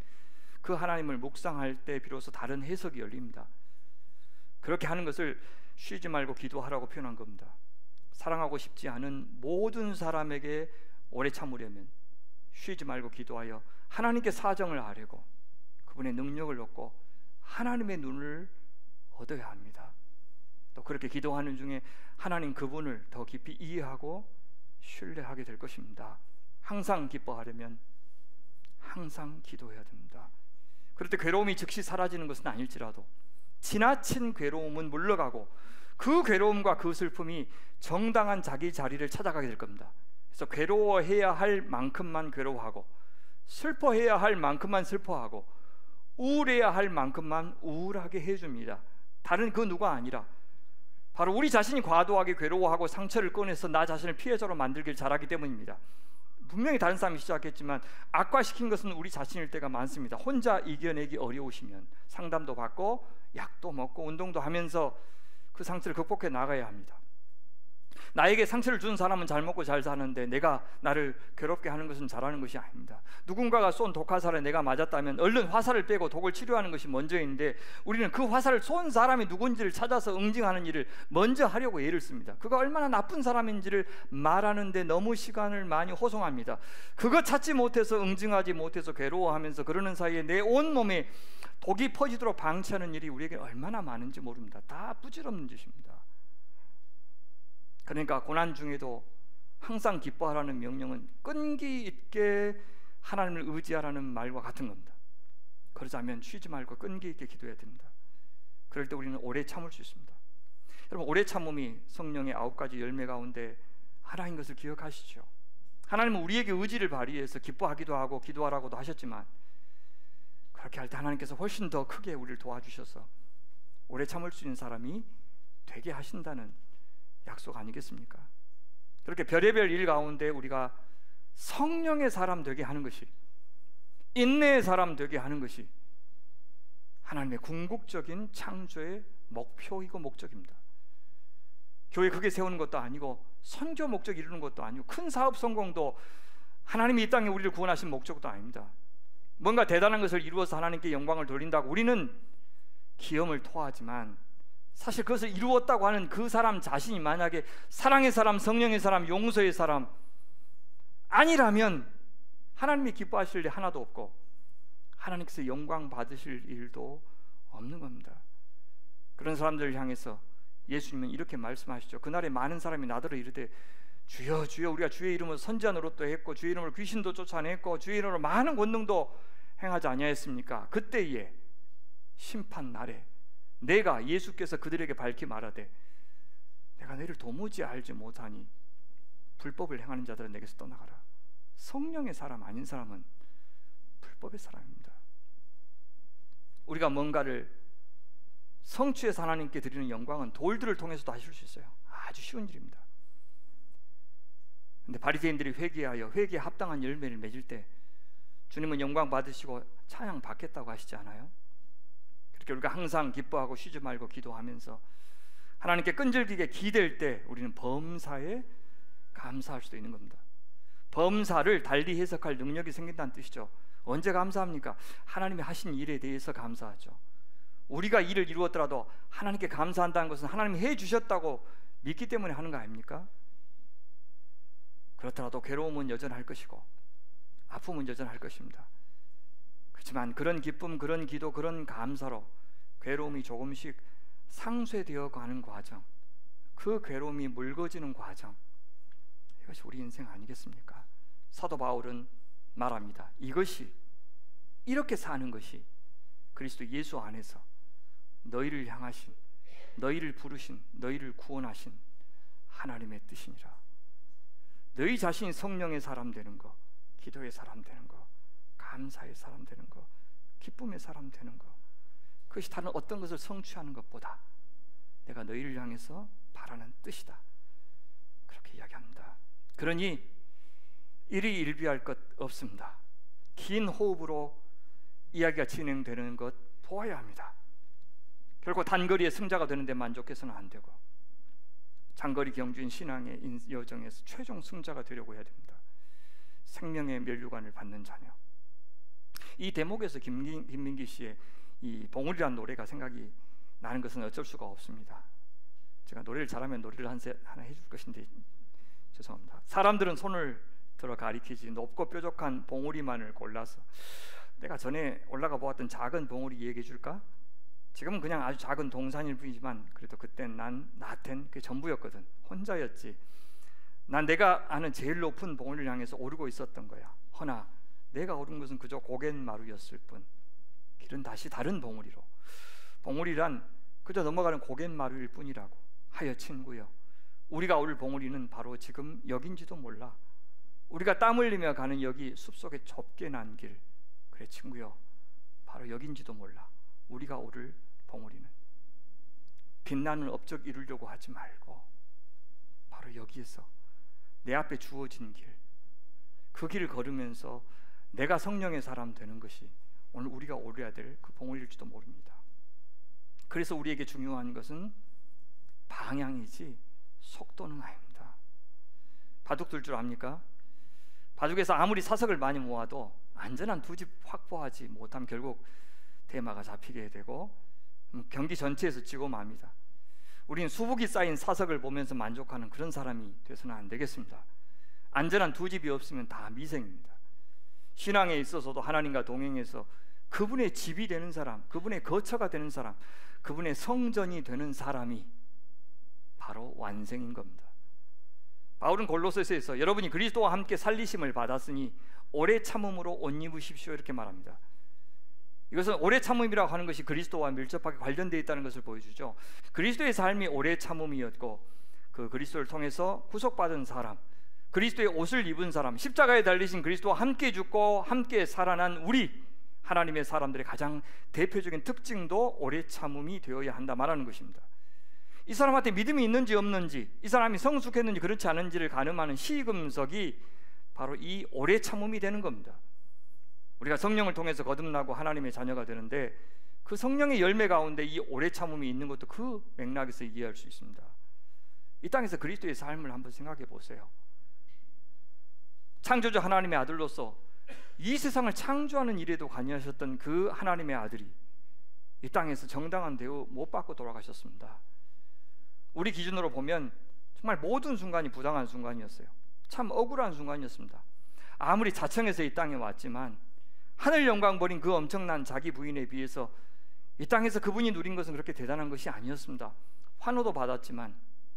그 하나님을 묵상할 때 비로소 다른 해석이 열립니다. 그렇게 하는 것을 쉬지 말고 기도하라고 표현한 겁니다. 사랑하고 싶지 않은 모든 사람에게 오래 참으려면 쉬지 말고 기도하여 하나님께 사정을 아뢰고 그분의 능력을 얻고 하나님의 눈을 얻어야 합니다. 또 그렇게 기도하는 중에 하나님 그분을 더 깊이 이해하고 신뢰하게 될 것입니다. 항상 기뻐하려면 항상 기도해야 됩니다. 그럴 때 괴로움이 즉시 사라지는 것은 아닐지라도 지나친 괴로움은 물러가고 그 괴로움과 그 슬픔이 정당한 자기 자리를 찾아가게 될 겁니다. 그래서 괴로워해야 할 만큼만 괴로워하고 슬퍼해야 할 만큼만 슬퍼하고 우울해야 할 만큼만 우울하게 해줍니다. 다른 그 누가 아니라 바로 우리 자신이 과도하게 괴로워하고 상처를 꺼내서 나 자신을 피해자로 만들길 잘하기 때문입니다. 분명히 다른 사람이 시작했지만 악화시킨 것은 우리 자신일 때가 많습니다. 혼자 이겨내기 어려우시면 상담도 받고 약도 먹고 운동도 하면서 그 상처를 극복해 나가야 합니다. 나에게 상처를 준 사람은 잘 먹고 잘 사는데 내가 나를 괴롭게 하는 것은 잘하는 것이 아닙니다. 누군가가 쏜 독화살에 내가 맞았다면 얼른 화살을 빼고 독을 치료하는 것이 먼저인데 우리는 그 화살을 쏜 사람이 누군지를 찾아서 응징하는 일을 먼저 하려고 애를 씁니다. 그가 얼마나 나쁜 사람인지를 말하는데 너무 시간을 많이 호송합니다. 그거 찾지 못해서 응징하지 못해서 괴로워하면서 그러는 사이에 내 온몸에 독이 퍼지도록 방치하는 일이 우리에게 얼마나 많은지 모릅니다. 다 부질없는 짓입니다. 그러니까 고난 중에도 항상 기뻐하라는 명령은 끈기 있게 하나님을 의지하라는 말과 같은 겁니다. 그러자면 쉬지 말고 끈기 있게 기도해야 됩니다. 그럴 때 우리는 오래 참을 수 있습니다. 여러분, 오래 참음이 성령의 9가지 열매 가운데 하나인 것을 기억하시죠. 하나님은 우리에게 의지를 발휘해서 기뻐하기도 하고 기도하라고도 하셨지만 그렇게 할 때 하나님께서 훨씬 더 크게 우리를 도와주셔서 오래 참을 수 있는 사람이 되게 하신다는 약속 아니겠습니까? 그렇게 별의별 일 가운데 우리가 성령의 사람 되게 하는 것이, 인내의 사람 되게 하는 것이, 하나님의 궁극적인 창조의 목표이고 목적입니다. 교회 크게 세우는 것도 아니고 선교 목적 이루는 것도 아니고 큰 사업 성공도 하나님이 이 땅에 우리를 구원하신 목적도 아닙니다. 뭔가 대단한 것을 이루어서 하나님께 영광을 돌린다고 우리는 기염을 토하지만, 사실 그것을 이루었다고 하는 그 사람 자신이 만약에 사랑의 사람, 성령의 사람, 용서의 사람 아니라면 하나님이 기뻐하실 일 하나도 없고 하나님께서 영광 받으실 일도 없는 겁니다. 그런 사람들을 향해서 예수님은 이렇게 말씀하시죠. 그날에 많은 사람이 나더러 이르되 주여 주여 우리가 주의 이름으로 선지자 노릇도 했고 주의 이름으로 귀신도 쫓아냈고 주의 이름으로 많은 권능도 행하지 아니하였습니까? 그때에 심판 날에 내가 예수께서 그들에게 밝히 말하되 내가 너희를 도무지 알지 못하니 불법을 행하는 자들은 내게서 떠나가라. 성령의 사람 아닌 사람은 불법의 사람입니다. 우리가 뭔가를 성취해서 하나님께 드리는 영광은 돌들을 통해서도 하실 수 있어요. 아주 쉬운 일입니다. 근데 바리새인들이 회개하여 회개에 합당한 열매를 맺을 때 주님은 영광 받으시고 찬양 받겠다고 하시지 않아요? 그렇게 우리가 항상 기뻐하고 쉬지 말고 기도하면서 하나님께 끈질기게 기댈 때 우리는 범사에 감사할 수도 있는 겁니다. 범사를 달리 해석할 능력이 생긴다는 뜻이죠. 언제 감사합니까? 하나님이 하신 일에 대해서 감사하죠. 우리가 일을 이루었더라도 하나님께 감사한다는 것은 하나님이 해주셨다고 믿기 때문에 하는 거 아닙니까? 그렇더라도 괴로움은 여전할 것이고 아픔은 여전할 것입니다. 그렇지만 그런 기쁨, 그런 기도, 그런 감사로 괴로움이 조금씩 상쇄되어 가는 과정, 그 괴로움이 묽어지는 과정, 이것이 우리 인생 아니겠습니까? 사도 바울은 말합니다. 이것이, 이렇게 사는 것이 그리스도 예수 안에서 너희를 향하신, 너희를 부르신, 너희를 구원하신 하나님의 뜻이니라. 너희 자신이 성령의 사람 되는 거, 기도의 사람 되는 거, 감사의 사람 되는 거, 기쁨의 사람 되는 거, 그것이 다른 어떤 것을 성취하는 것보다 내가 너희를 향해서 바라는 뜻이다, 그렇게 이야기합니다. 그러니 일이 일비할 것 없습니다. 긴 호흡으로 이야기가 진행되는 것 보아야 합니다. 결국 단거리의 승자가 되는 데 만족해서는 안 되고 장거리 경주인 신앙의 여정에서 최종 승자가 되려고 해야 됩니다. 생명의 면류관을 받는 자녀. 이 대목에서 김민기 씨의 이 봉우리라는 노래가 생각이 나는 것은 어쩔 수가 없습니다. 제가 노래를 잘하면 노래를 하나 해줄 것인데 죄송합니다. 사람들은 손을 들어 가리키지 높고 뾰족한 봉우리만을 골라서, 내가 전에 올라가 보았던 작은 봉우리 얘기해 줄까? 지금은 그냥 아주 작은 동산일 뿐이지만 그래도 그땐 나한텐 그게 전부였거든. 혼자였지. 난 내가 아는 제일 높은 봉우리를 향해서 오르고 있었던 거야. 허나 내가 오른 것은 그저 고갯마루였을 뿐, 길은 다시 다른 봉우리로. 봉우리란 그저 넘어가는 고갯마루일 뿐이라고. 하여 친구여, 우리가 오를 봉우리는 바로 지금 여긴지도 몰라. 우리가 땀 흘리며 가는 여기 숲속에 좁게 난 길, 그래 친구여, 바로 여긴지도 몰라. 우리가 오를 봉우리는 빛나는 업적 이루려고 하지 말고 바로 여기에서 내 앞에 주어진 길, 그 길을 걸으면서 내가 성령의 사람 되는 것이 오늘 우리가 오려야 될 그 봉우리일지도 모릅니다. 그래서 우리에게 중요한 것은 방향이지 속도는 아닙니다. 바둑 둘 줄 압니까? 바둑에서 아무리 사석을 많이 모아도 안전한 두 집 확보하지 못하면 결국 대마가 잡히게 되고 경기 전체에서 지고 맙니다. 우리는 수북이 쌓인 사석을 보면서 만족하는 그런 사람이 돼서는 안 되겠습니다. 안전한 두 집이 없으면 다 미생입니다. 신앙에 있어서도 하나님과 동행해서 그분의 집이 되는 사람, 그분의 거처가 되는 사람, 그분의 성전이 되는 사람이 바로 완성인 겁니다. 바울은 골로새서에서 여러분이 그리스도와 함께 살리심을 받았으니 오래 참음으로 옷 입으십시오, 이렇게 말합니다. 이것은 오래 참음이라고 하는 것이 그리스도와 밀접하게 관련되어 있다는 것을 보여주죠. 그리스도의 삶이 오래 참음이었고 그 그리스도를 통해서 구속받은 사람, 그리스도의 옷을 입은 사람, 십자가에 달리신 그리스도와 함께 죽고 함께 살아난 우리 하나님의 사람들의 가장 대표적인 특징도 오래 참음이 되어야 한다 말하는 것입니다. 이 사람한테 믿음이 있는지 없는지, 이 사람이 성숙했는지 그렇지 않은지를 가늠하는 시금석이 바로 이 오래 참음이 되는 겁니다. 우리가 성령을 통해서 거듭나고 하나님의 자녀가 되는데 그 성령의 열매 가운데 이 오래 참음이 있는 것도 그 맥락에서 이해할 수 있습니다. 이 땅에서 그리스도의 삶을 한번 생각해 보세요. 창조주 하나님의 아들로서 이 세상을 창조하는 일에도 관여하셨던 그 하나님의 아들이 이 땅에서 정당한 대우 못 받고 돌아가셨습니다. 우리 기준으로 보면 정말 모든 순간이 부당한 순간이었어요. 참 억울한 순간이었습니다. 아무리 자청해서 이 땅에 왔지만 하늘 영광 버린 그 엄청난 자기 부인에 비해서 이 땅에서 그분이 누린 것은 그렇게 대단한 것이 아니었습니다. 환호도 받았지만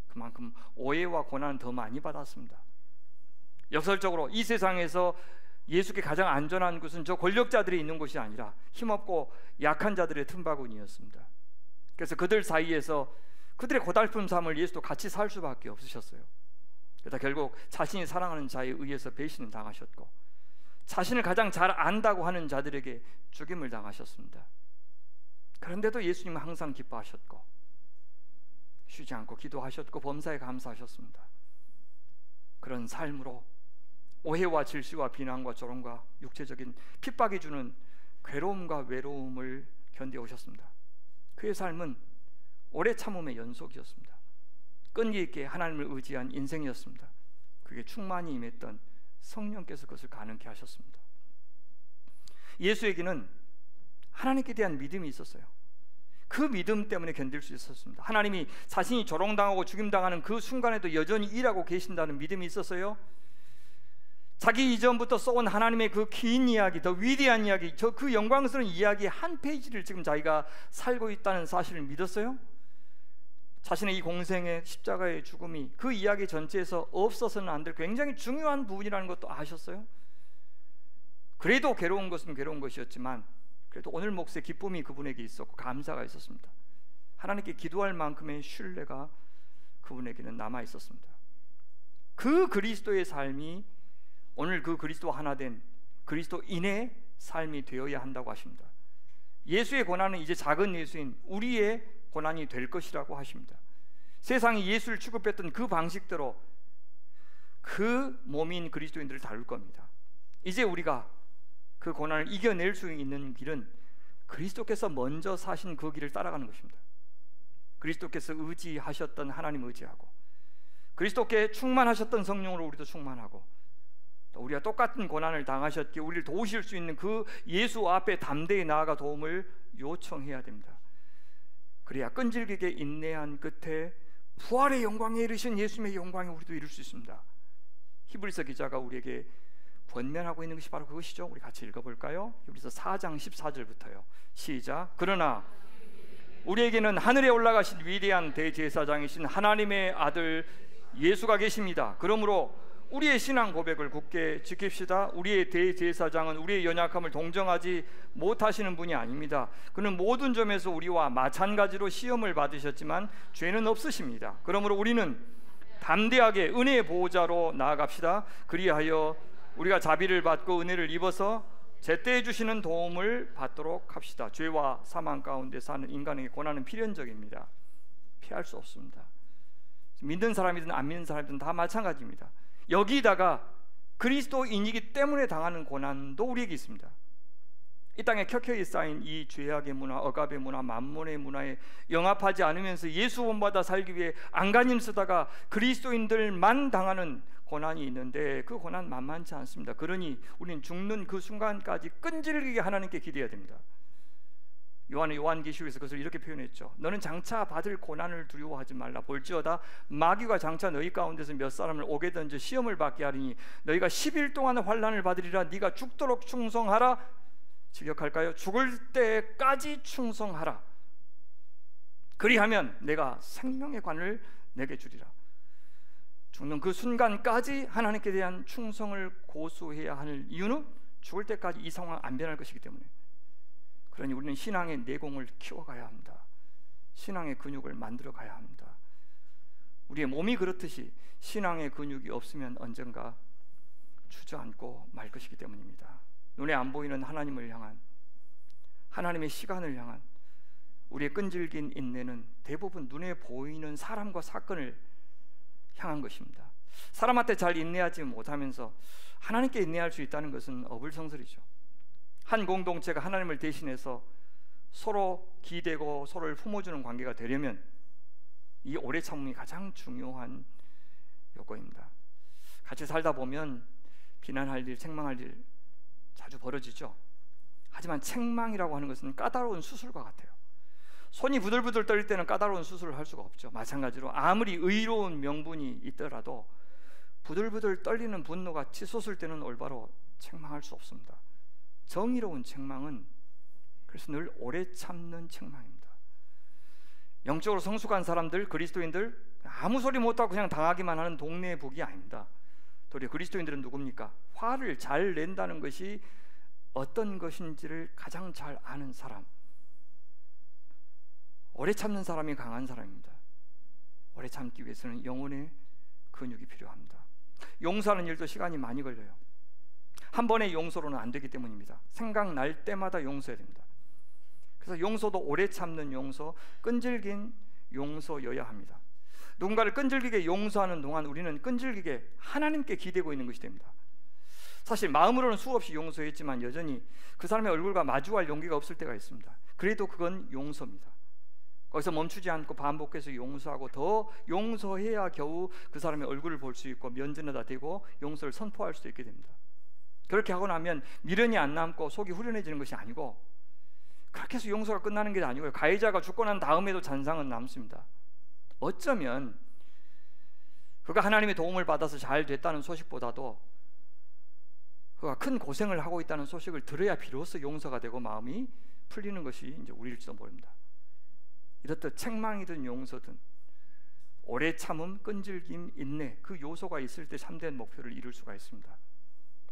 그만큼 오해와 고난은 더 많이 받았습니다. 역설적으로 이 세상에서 예수께 가장 안전한 곳은 저 권력자들이 있는 곳이 아니라 힘없고 약한 자들의 틈바구니였습니다. 그래서 그들 사이에서 그들의 고달픈 삶을 예수도 같이 살 수밖에 없으셨어요. 그러다 결국 자신이 사랑하는 자에 의해서 배신을 당하셨고 자신을 가장 잘 안다고 하는 자들에게 죽임을 당하셨습니다. 그런데도 예수님은 항상 기뻐하셨고 쉬지 않고 기도하셨고 범사에 감사하셨습니다. 그런 삶으로 오해와 질시와 비난과 조롱과 육체적인 핍박이 주는 괴로움과 외로움을 견뎌오셨습니다. 그의 삶은 오래 참음의 연속이었습니다. 끈기 있게 하나님을 의지한 인생이었습니다. 그게 충만히 임했던 성령께서 그것을 가능케 하셨습니다. 예수에게는 하나님께 대한 믿음이 있었어요. 그 믿음 때문에 견딜 수 있었습니다. 하나님이 자신이 조롱당하고 죽임당하는 그 순간에도 여전히 일하고 계신다는 믿음이 있었어요. 자기 이전부터 써온 하나님의 그 긴 이야기, 더 위대한 이야기, 그 영광스러운 이야기의 한 페이지를 지금 자기가 살고 있다는 사실을 믿었어요. 자신의 이 공생의 십자가의 죽음이 그 이야기 전체에서 없어서는 안 될 굉장히 중요한 부분이라는 것도 아셨어요. 그래도 괴로운 것은 괴로운 것이었지만 그래도 오늘 몫의 기쁨이 그분에게 있었고 감사가 있었습니다. 하나님께 기도할 만큼의 신뢰가 그분에게는 남아 있었습니다. 그 그리스도의 삶이 오늘 그 그리스도 하나 된 그리스도인의 삶이 되어야 한다고 하십니다. 예수의 고난은 이제 작은 예수인 우리의 고난이 될 것이라고 하십니다. 세상이 예수를 취급했던 그 방식대로 그 몸인 그리스도인들을 다룰 겁니다. 이제 우리가 그 고난을 이겨낼 수 있는 길은 그리스도께서 먼저 사신 그 길을 따라가는 것입니다. 그리스도께서 의지하셨던 하나님 의지하고 그리스도께 충만하셨던 성령으로 우리도 충만하고 또 우리가 똑같은 고난을 당하셨기에 우리를 도우실 수 있는 그 예수 앞에 담대히 나아가 도움을 요청해야 됩니다. 그래야 끈질기게 인내한 끝에 부활의 영광에 이르신 예수님의 영광에 우리도 이룰 수 있습니다. 히브리서 기자가 우리에게 권면하고 있는 것이 바로 그것이죠. 우리 같이 읽어볼까요? 히브리서 4장 14절부터요. 시작. 그러나 우리에게는 하늘에 올라가신 위대한 대제사장이신 하나님의 아들 예수가 계십니다. 그러므로 우리의 신앙 고백을 굳게 지킵시다. 우리의 대제사장은 우리의 연약함을 동정하지 못하시는 분이 아닙니다. 그는 모든 점에서 우리와 마찬가지로 시험을 받으셨지만 죄는 없으십니다. 그러므로 우리는 담대하게 은혜의 보호자로 나아갑시다. 그리하여 우리가 자비를 받고 은혜를 입어서 제때 주시는 도움을 받도록 합시다. 죄와 사망 가운데 사는 인간에게 고난은 필연적입니다. 피할 수 없습니다. 믿는 사람이든 안 믿는 사람이든 다 마찬가지입니다. 여기다가 그리스도인이기 때문에 당하는 고난도 우리에게 있습니다. 이 땅에 켜켜이 쌓인 이 죄악의 문화, 억압의 문화, 만몬의 문화에 영합하지 않으면서 예수 본받아 살기 위해 안간힘 쓰다가 그리스도인들만 당하는 고난이 있는데 그 고난 만만치 않습니다. 그러니 우리는 죽는 그 순간까지 끈질기게 하나님께 기대해야 됩니다. 요한의 요한계시록에서 그것을 이렇게 표현했죠. 너는 장차 받을 고난을 두려워하지 말라. 볼지어다 마귀가 장차 너희 가운데서 몇 사람을 옥에 던져 시험을 받게 하리니 너희가 10일 동안 환난을 받으리라. 네가 죽도록 충성하라. 직역할까요? 죽을 때까지 충성하라. 그리하면 내가 생명의 관을 내게 주리라. 죽는 그 순간까지 하나님께 대한 충성을 고수해야 하는 이유는 죽을 때까지 이 상황 안 변할 것이기 때문에. 그러니 우리는 신앙의 내공을 키워가야 합니다. 신앙의 근육을 만들어 가야 합니다. 우리의 몸이 그렇듯이 신앙의 근육이 없으면 언젠가 주저앉고 말 것이기 때문입니다. 눈에 안 보이는 하나님을 향한, 하나님의 시간을 향한 우리의 끈질긴 인내는 대부분 눈에 보이는 사람과 사건을 향한 것입니다. 사람한테 잘 인내하지 못하면서 하나님께 인내할 수 있다는 것은 어불성설이죠. 한 공동체가 하나님을 대신해서 서로 기대고 서로를 품어주는 관계가 되려면 이 오래 참음이 가장 중요한 요건입니다. 같이 살다 보면 비난할 일, 책망할 일 자주 벌어지죠. 하지만 책망이라고 하는 것은 까다로운 수술과 같아요. 손이 부들부들 떨릴 때는 까다로운 수술을 할 수가 없죠. 마찬가지로 아무리 의로운 명분이 있더라도 부들부들 떨리는 분노가 치솟을 때는 올바로 책망할 수 없습니다. 정의로운 책망은 그래서 늘 오래 참는 책망입니다. 영적으로 성숙한 사람들, 그리스도인들 아무 소리 못하고 그냥 당하기만 하는 동네 북이 아닙니다. 도리어 그리스도인들은 누굽니까? 화를 잘 낸다는 것이 어떤 것인지를 가장 잘 아는 사람, 오래 참는 사람이 강한 사람입니다. 오래 참기 위해서는 영혼의 근육이 필요합니다. 용서하는 일도 시간이 많이 걸려요. 한 번의 용서로는 안 되기 때문입니다. 생각날 때마다 용서해야 됩니다. 그래서 용서도 오래 참는 용서, 끈질긴 용서여야 합니다. 누군가를 끈질기게 용서하는 동안 우리는 끈질기게 하나님께 기대고 있는 것이 됩니다. 사실 마음으로는 수없이 용서했지만 여전히 그 사람의 얼굴과 마주할 용기가 없을 때가 있습니다. 그래도 그건 용서입니다. 거기서 멈추지 않고 반복해서 용서하고 더 용서해야 겨우 그 사람의 얼굴을 볼 수 있고 면전에다 대고 용서를 선포할 수 있게 됩니다. 그렇게 하고 나면 미련이 안 남고 속이 후련해지는 것이 아니고, 그렇게 해서 용서가 끝나는 게 아니고요, 가해자가 죽고 난 다음에도 잔상은 남습니다. 어쩌면 그가 하나님의 도움을 받아서 잘 됐다는 소식보다도 그가 큰 고생을 하고 있다는 소식을 들어야 비로소 용서가 되고 마음이 풀리는 것이 이제 우리일지도 모릅니다. 이렇듯 책망이든 용서든 오래 참음, 끈질김, 인내, 그 요소가 있을 때 참된 목표를 이룰 수가 있습니다.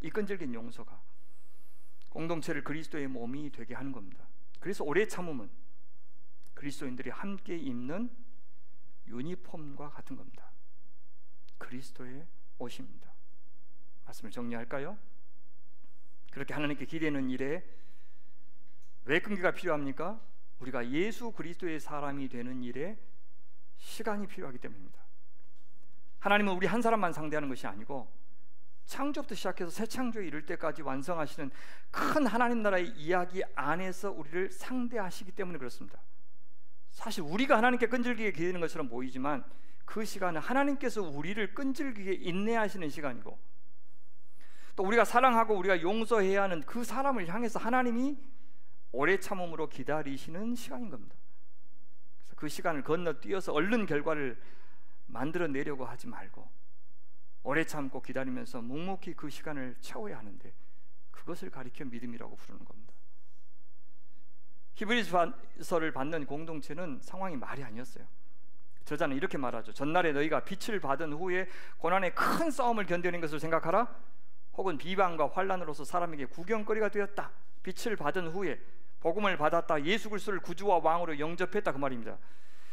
이 끈질긴 용서가 공동체를 그리스도의 몸이 되게 하는 겁니다. 그래서 오래 참음은 그리스도인들이 함께 입는 유니폼과 같은 겁니다. 그리스도의 옷입니다. 말씀을 정리할까요? 그렇게 하나님께 기대는 일에 왜 끈기가 필요합니까? 우리가 예수 그리스도의 사람이 되는 일에 시간이 필요하기 때문입니다. 하나님은 우리 한 사람만 상대하는 것이 아니고 창조부터 시작해서 새 창조에 이를 때까지 완성하시는 큰 하나님 나라의 이야기 안에서 우리를 상대하시기 때문에 그렇습니다. 사실 우리가 하나님께 끈질기게 기대는 것처럼 보이지만 그 시간은 하나님께서 우리를 끈질기게 인내하시는 시간이고, 또 우리가 사랑하고 우리가 용서해야 하는 그 사람을 향해서 하나님이 오래 참음으로 기다리시는 시간인 겁니다. 그래서 그 시간을 건너뛰어서 얼른 결과를 만들어내려고 하지 말고 오래 참고 기다리면서 묵묵히 그 시간을 채워야 하는데, 그것을 가리켜 믿음이라고 부르는 겁니다. 히브리서를 받는 공동체는 상황이 말이 아니었어요. 저자는 이렇게 말하죠. 전날에 너희가 빛을 받은 후에 고난의 큰 싸움을 견뎌낸 것을 생각하라. 혹은 비방과 환난으로서 사람에게 구경거리가 되었다. 빛을 받은 후에 복음을 받았다. 예수 그리스도를 구주와 왕으로 영접했다, 그 말입니다.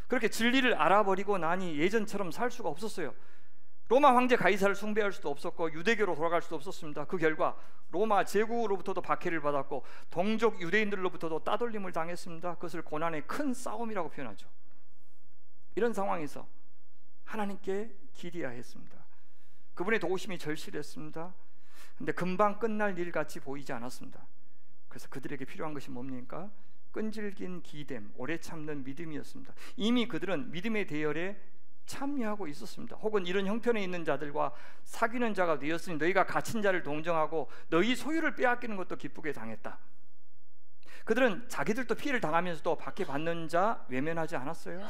그렇게 진리를 알아버리고 나니 예전처럼 살 수가 없었어요. 로마 황제 가이사를 숭배할 수도 없었고 유대교로 돌아갈 수도 없었습니다. 그 결과 로마 제국으로부터도 박해를 받았고 동족 유대인들로부터도 따돌림을 당했습니다. 그것을 고난의 큰 싸움이라고 표현하죠. 이런 상황에서 하나님께 기대해야 했습니다. 그분의 도우심이 절실했습니다. 근데 금방 끝날 일 같이 보이지 않았습니다. 그래서 그들에게 필요한 것이 뭡니까? 끈질긴 기댐, 오래 참는 믿음이었습니다. 이미 그들은 믿음의 대열에 참여하고 있었습니다. 혹은 이런 형편에 있는 자들과 사귀는 자가 되었으니 너희가 갇힌 자를 동정하고 너희 소유를 빼앗기는 것도 기쁘게 당했다. 그들은 자기들도 피해를 당하면서도 박해받는 자 외면하지 않았어요.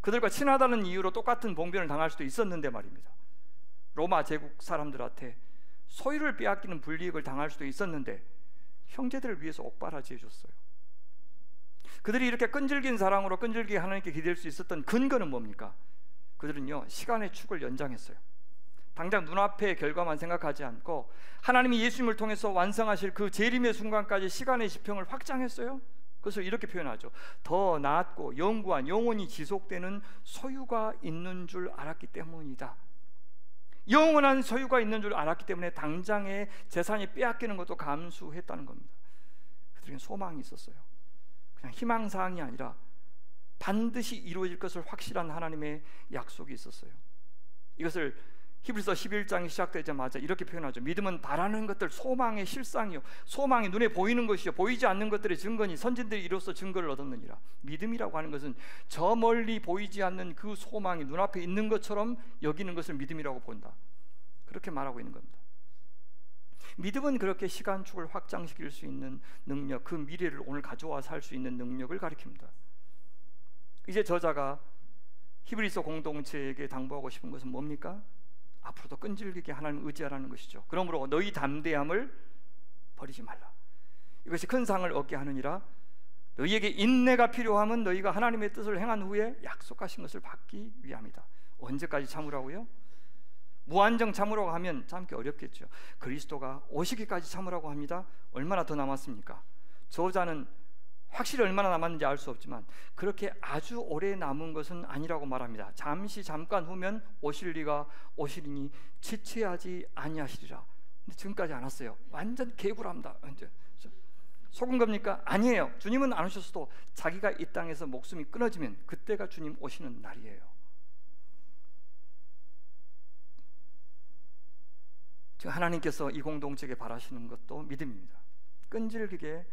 그들과 친하다는 이유로 똑같은 봉변을 당할 수도 있었는데 말입니다. 로마 제국 사람들한테 소유를 빼앗기는 불이익을 당할 수도 있었는데 형제들을 위해서 옥바라지 해줬어요. 그들이 이렇게 끈질긴 사랑으로 끈질기게 하나님께 기댈 수 있었던 근거는 뭡니까? 그들은요, 시간의 축을 연장했어요. 당장 눈앞의 결과만 생각하지 않고 하나님이 예수님을 통해서 완성하실 그 재림의 순간까지 시간의 지평을 확장했어요. 그래서 이렇게 표현하죠. 더 낫고 영구한 영원히 지속되는 소유가 있는 줄 알았기 때문이다. 영원한 소유가 있는 줄 알았기 때문에 당장의 재산이 빼앗기는 것도 감수했다는 겁니다. 그들에겐 소망이 있었어요. 그냥 희망사항이 아니라 반드시 이루어질 것을 확실한 하나님의 약속이 있었어요. 이것을 히브리서 11장이 시작되자마자 이렇게 표현하죠. 믿음은 바라는 것들, 소망의 실상이요, 소망이 눈에 보이는 것이요, 보이지 않는 것들의 증거니 선진들이 이로써 증거를 얻었느니라. 믿음이라고 하는 것은 저 멀리 보이지 않는 그 소망이 눈앞에 있는 것처럼 여기는 것을 믿음이라고 본다, 그렇게 말하고 있는 겁니다. 믿음은 그렇게 시간축을 확장시킬 수 있는 능력, 그 미래를 오늘 가져와 살 수 있는 능력을 가리킵니다. 이제 저자가 히브리서 공동체에게 당부하고 싶은 것은 뭡니까? 앞으로도 끈질기게 하나님을 의지하라는 것이죠. 그러므로 너희 담대함을 버리지 말라. 이것이 큰 상을 얻게 하느니라. 너희에게 인내가 필요함은 너희가 하나님의 뜻을 행한 후에 약속하신 것을 받기 위함이다. 언제까지 참으라고요? 무한정 참으라고 하면 참기 어렵겠죠. 그리스도가 오시기까지 참으라고 합니다. 얼마나 더 남았습니까? 저자는 확실히 얼마나 남았는지 알 수 없지만 그렇게 아주 오래 남은 것은 아니라고 말합니다. 잠깐 후면 오실 리가 오시리니 지체하지 아니하시리라. 근데 지금까지 안 왔어요. 완전 개구랍니다. 이제 속은 겁니까? 아니에요. 주님은 안 오셨어도 자기가 이 땅에서 목숨이 끊어지면 그때가 주님 오시는 날이에요. 지금 하나님께서 이 공동체에게 바라시는 것도 믿음입니다. 끈질기게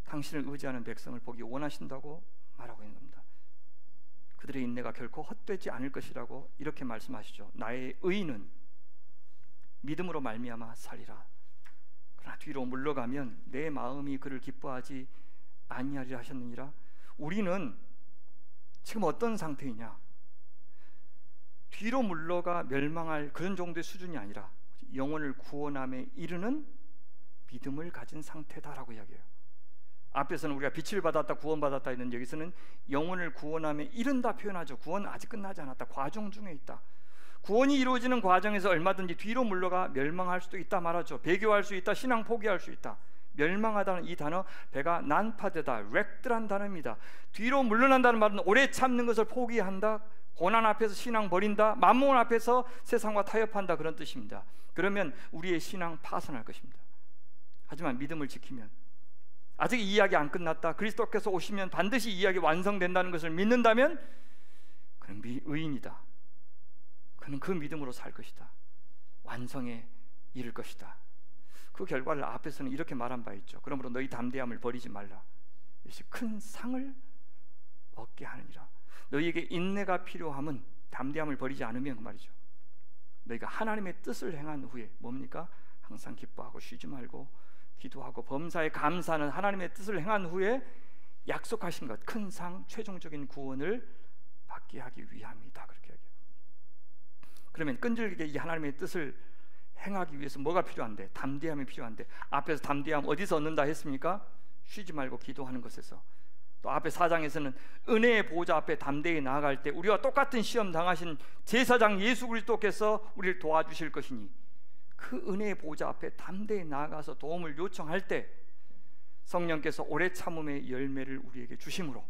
당신을 의지하는 백성을 보기 원하신다고 말하고 있는 겁니다. 그들의 인내가 결코 헛되지 않을 것이라고 이렇게 말씀하시죠. 나의 의인은 믿음으로 말미암아 살리라. 그러나 뒤로 물러가면 내 마음이 그를 기뻐하지 아니하리라 하셨느니라. 우리는 지금 어떤 상태이냐? 뒤로 물러가 멸망할 그런 정도의 수준이 아니라 영혼을 구원함에 이르는 믿음을 가진 상태다라고 이야기해요. 앞에서는 우리가 빛을 받았다, 구원받았다 했는데 여기서는 영혼을 구원함에 이른다 표현하죠. 구원은 아직 끝나지 않았다. 과정 중에 있다. 구원이 이루어지는 과정에서 얼마든지 뒤로 물러가 멸망할 수도 있다 말하죠. 배교할 수 있다, 신앙 포기할 수 있다. 멸망하다는 이 단어, 배가 난파되다, 렉드란 단어입니다. 뒤로 물러난다는 말은 오래 참는 것을 포기한다, 고난 앞에서 신앙 버린다, 만몬 앞에서 세상과 타협한다, 그런 뜻입니다. 그러면 우리의 신앙 파산할 것입니다. 하지만 믿음을 지키면, 아직 이 이야기 안 끝났다, 그리스도께서 오시면 반드시 이 이야기 완성된다는 것을 믿는다면 그는 의인이다. 그는 그 믿음으로 살 것이다. 완성에 이를 것이다. 그 결과를 앞에서는 이렇게 말한 바 있죠. 그러므로 너희 담대함을 버리지 말라. 이것이 큰 상을 얻게 하느니라. 너희에게 인내가 필요함은 담대함을 버리지 않으면 그 말이죠. 너희가 하나님의 뜻을 행한 후에 뭡니까? 항상 기뻐하고 쉬지 말고 기도하고 범사에 감사하는 하나님의 뜻을 행한 후에 약속하신 것, 큰 상, 최종적인 구원을 받게 하기 위함이다. 그렇게 얘기해요. 그러면 끈질기게 이 하나님의 뜻을 행하기 위해서 뭐가 필요한데? 담대함이 필요한데, 앞에서 담대함 어디서 얻는다 했습니까? 쉬지 말고 기도하는 것에서. 또 앞에 4장에서는 은혜의 보좌 앞에 담대히 나아갈 때 우리와 똑같은 시험 당하신 제사장 예수 그리스도께서 우리를 도와주실 것이니 그 은혜의 보좌 앞에 담대히 나아가서 도움을 요청할 때 성령께서 오래 참음의 열매를 우리에게 주심으로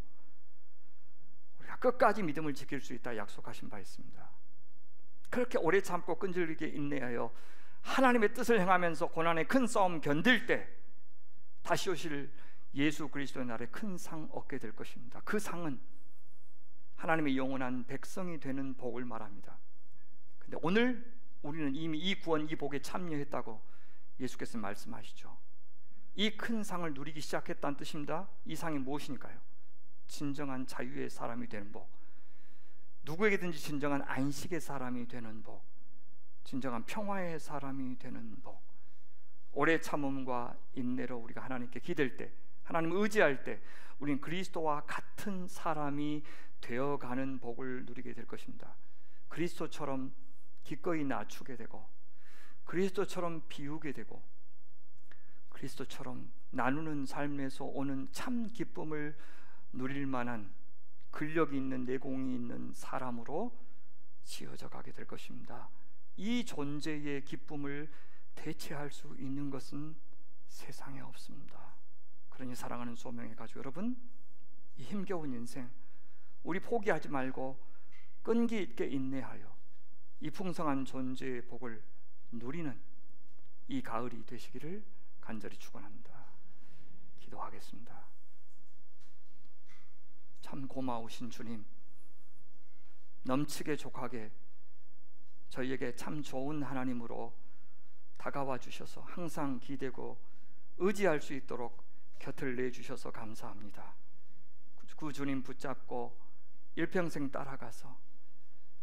우리가 끝까지 믿음을 지킬 수 있다 약속하신 바 있습니다. 그렇게 오래 참고 끈질기게 인내하여 하나님의 뜻을 행하면서 고난의 큰 싸움 견딜 때 다시 오실 예수 그리스도의 날에 큰 상 얻게 될 것입니다. 그 상은 하나님의 영원한 백성이 되는 복을 말합니다. 근데 오늘 우리는 이미 이 구원, 이 복에 참여했다고 예수께서 말씀하시죠. 이 큰 상을 누리기 시작했다는 뜻입니다. 이 상이 무엇이니까요? 진정한 자유의 사람이 되는 복, 누구에게든지 진정한 안식의 사람이 되는 복, 진정한 평화의 사람이 되는 복, 오래 참음과 인내로 우리가 하나님께 기댈 때, 하나님을 의지할 때 우리는 그리스도와 같은 사람이 되어가는 복을 누리게 될 것입니다. 그리스도처럼 기꺼이 낮추게 되고, 그리스도처럼 비우게 되고, 그리스도처럼 나누는 삶에서 오는 참 기쁨을 누릴 만한 근력이 있는, 내공이 있는 사람으로 지어져 가게 될 것입니다. 이 존재의 기쁨을 대체할 수 있는 것은 세상에 없습니다. 그러니 사랑하는 소명의 가족 여러분, 이 힘겨운 인생 우리 포기하지 말고 끈기 있게 인내하여 이 풍성한 존재의 복을 누리는 이 가을이 되시기를 간절히 축원합니다. 기도하겠습니다. 참 고마우신 주님, 넘치게 족하게 저희에게 참 좋은 하나님으로 다가와 주셔서 항상 기대고 의지할 수 있도록 곁을 내주셔서 감사합니다. 그 주님 붙잡고 일평생 따라가서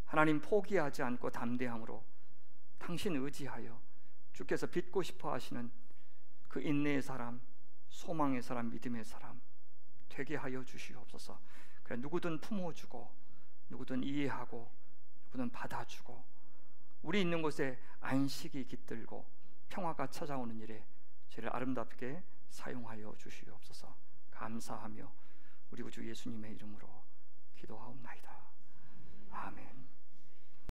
하나님 포기하지 않고 담대함으로 당신 의지하여 주께서 빚고 싶어 하시는 그 인내의 사람, 소망의 사람, 믿음의 사람 되게 하여 주시옵소서. 그래, 누구든 품어주고 누구든 이해하고 누구든 받아주고 우리 있는 곳에 안식이 깃들고 평화가 찾아오는 일에 저를 아름답게 사용하여 주시옵소서. 감사하며 우리 구주 예수님의 이름으로 기도하옵나이다. 아멘.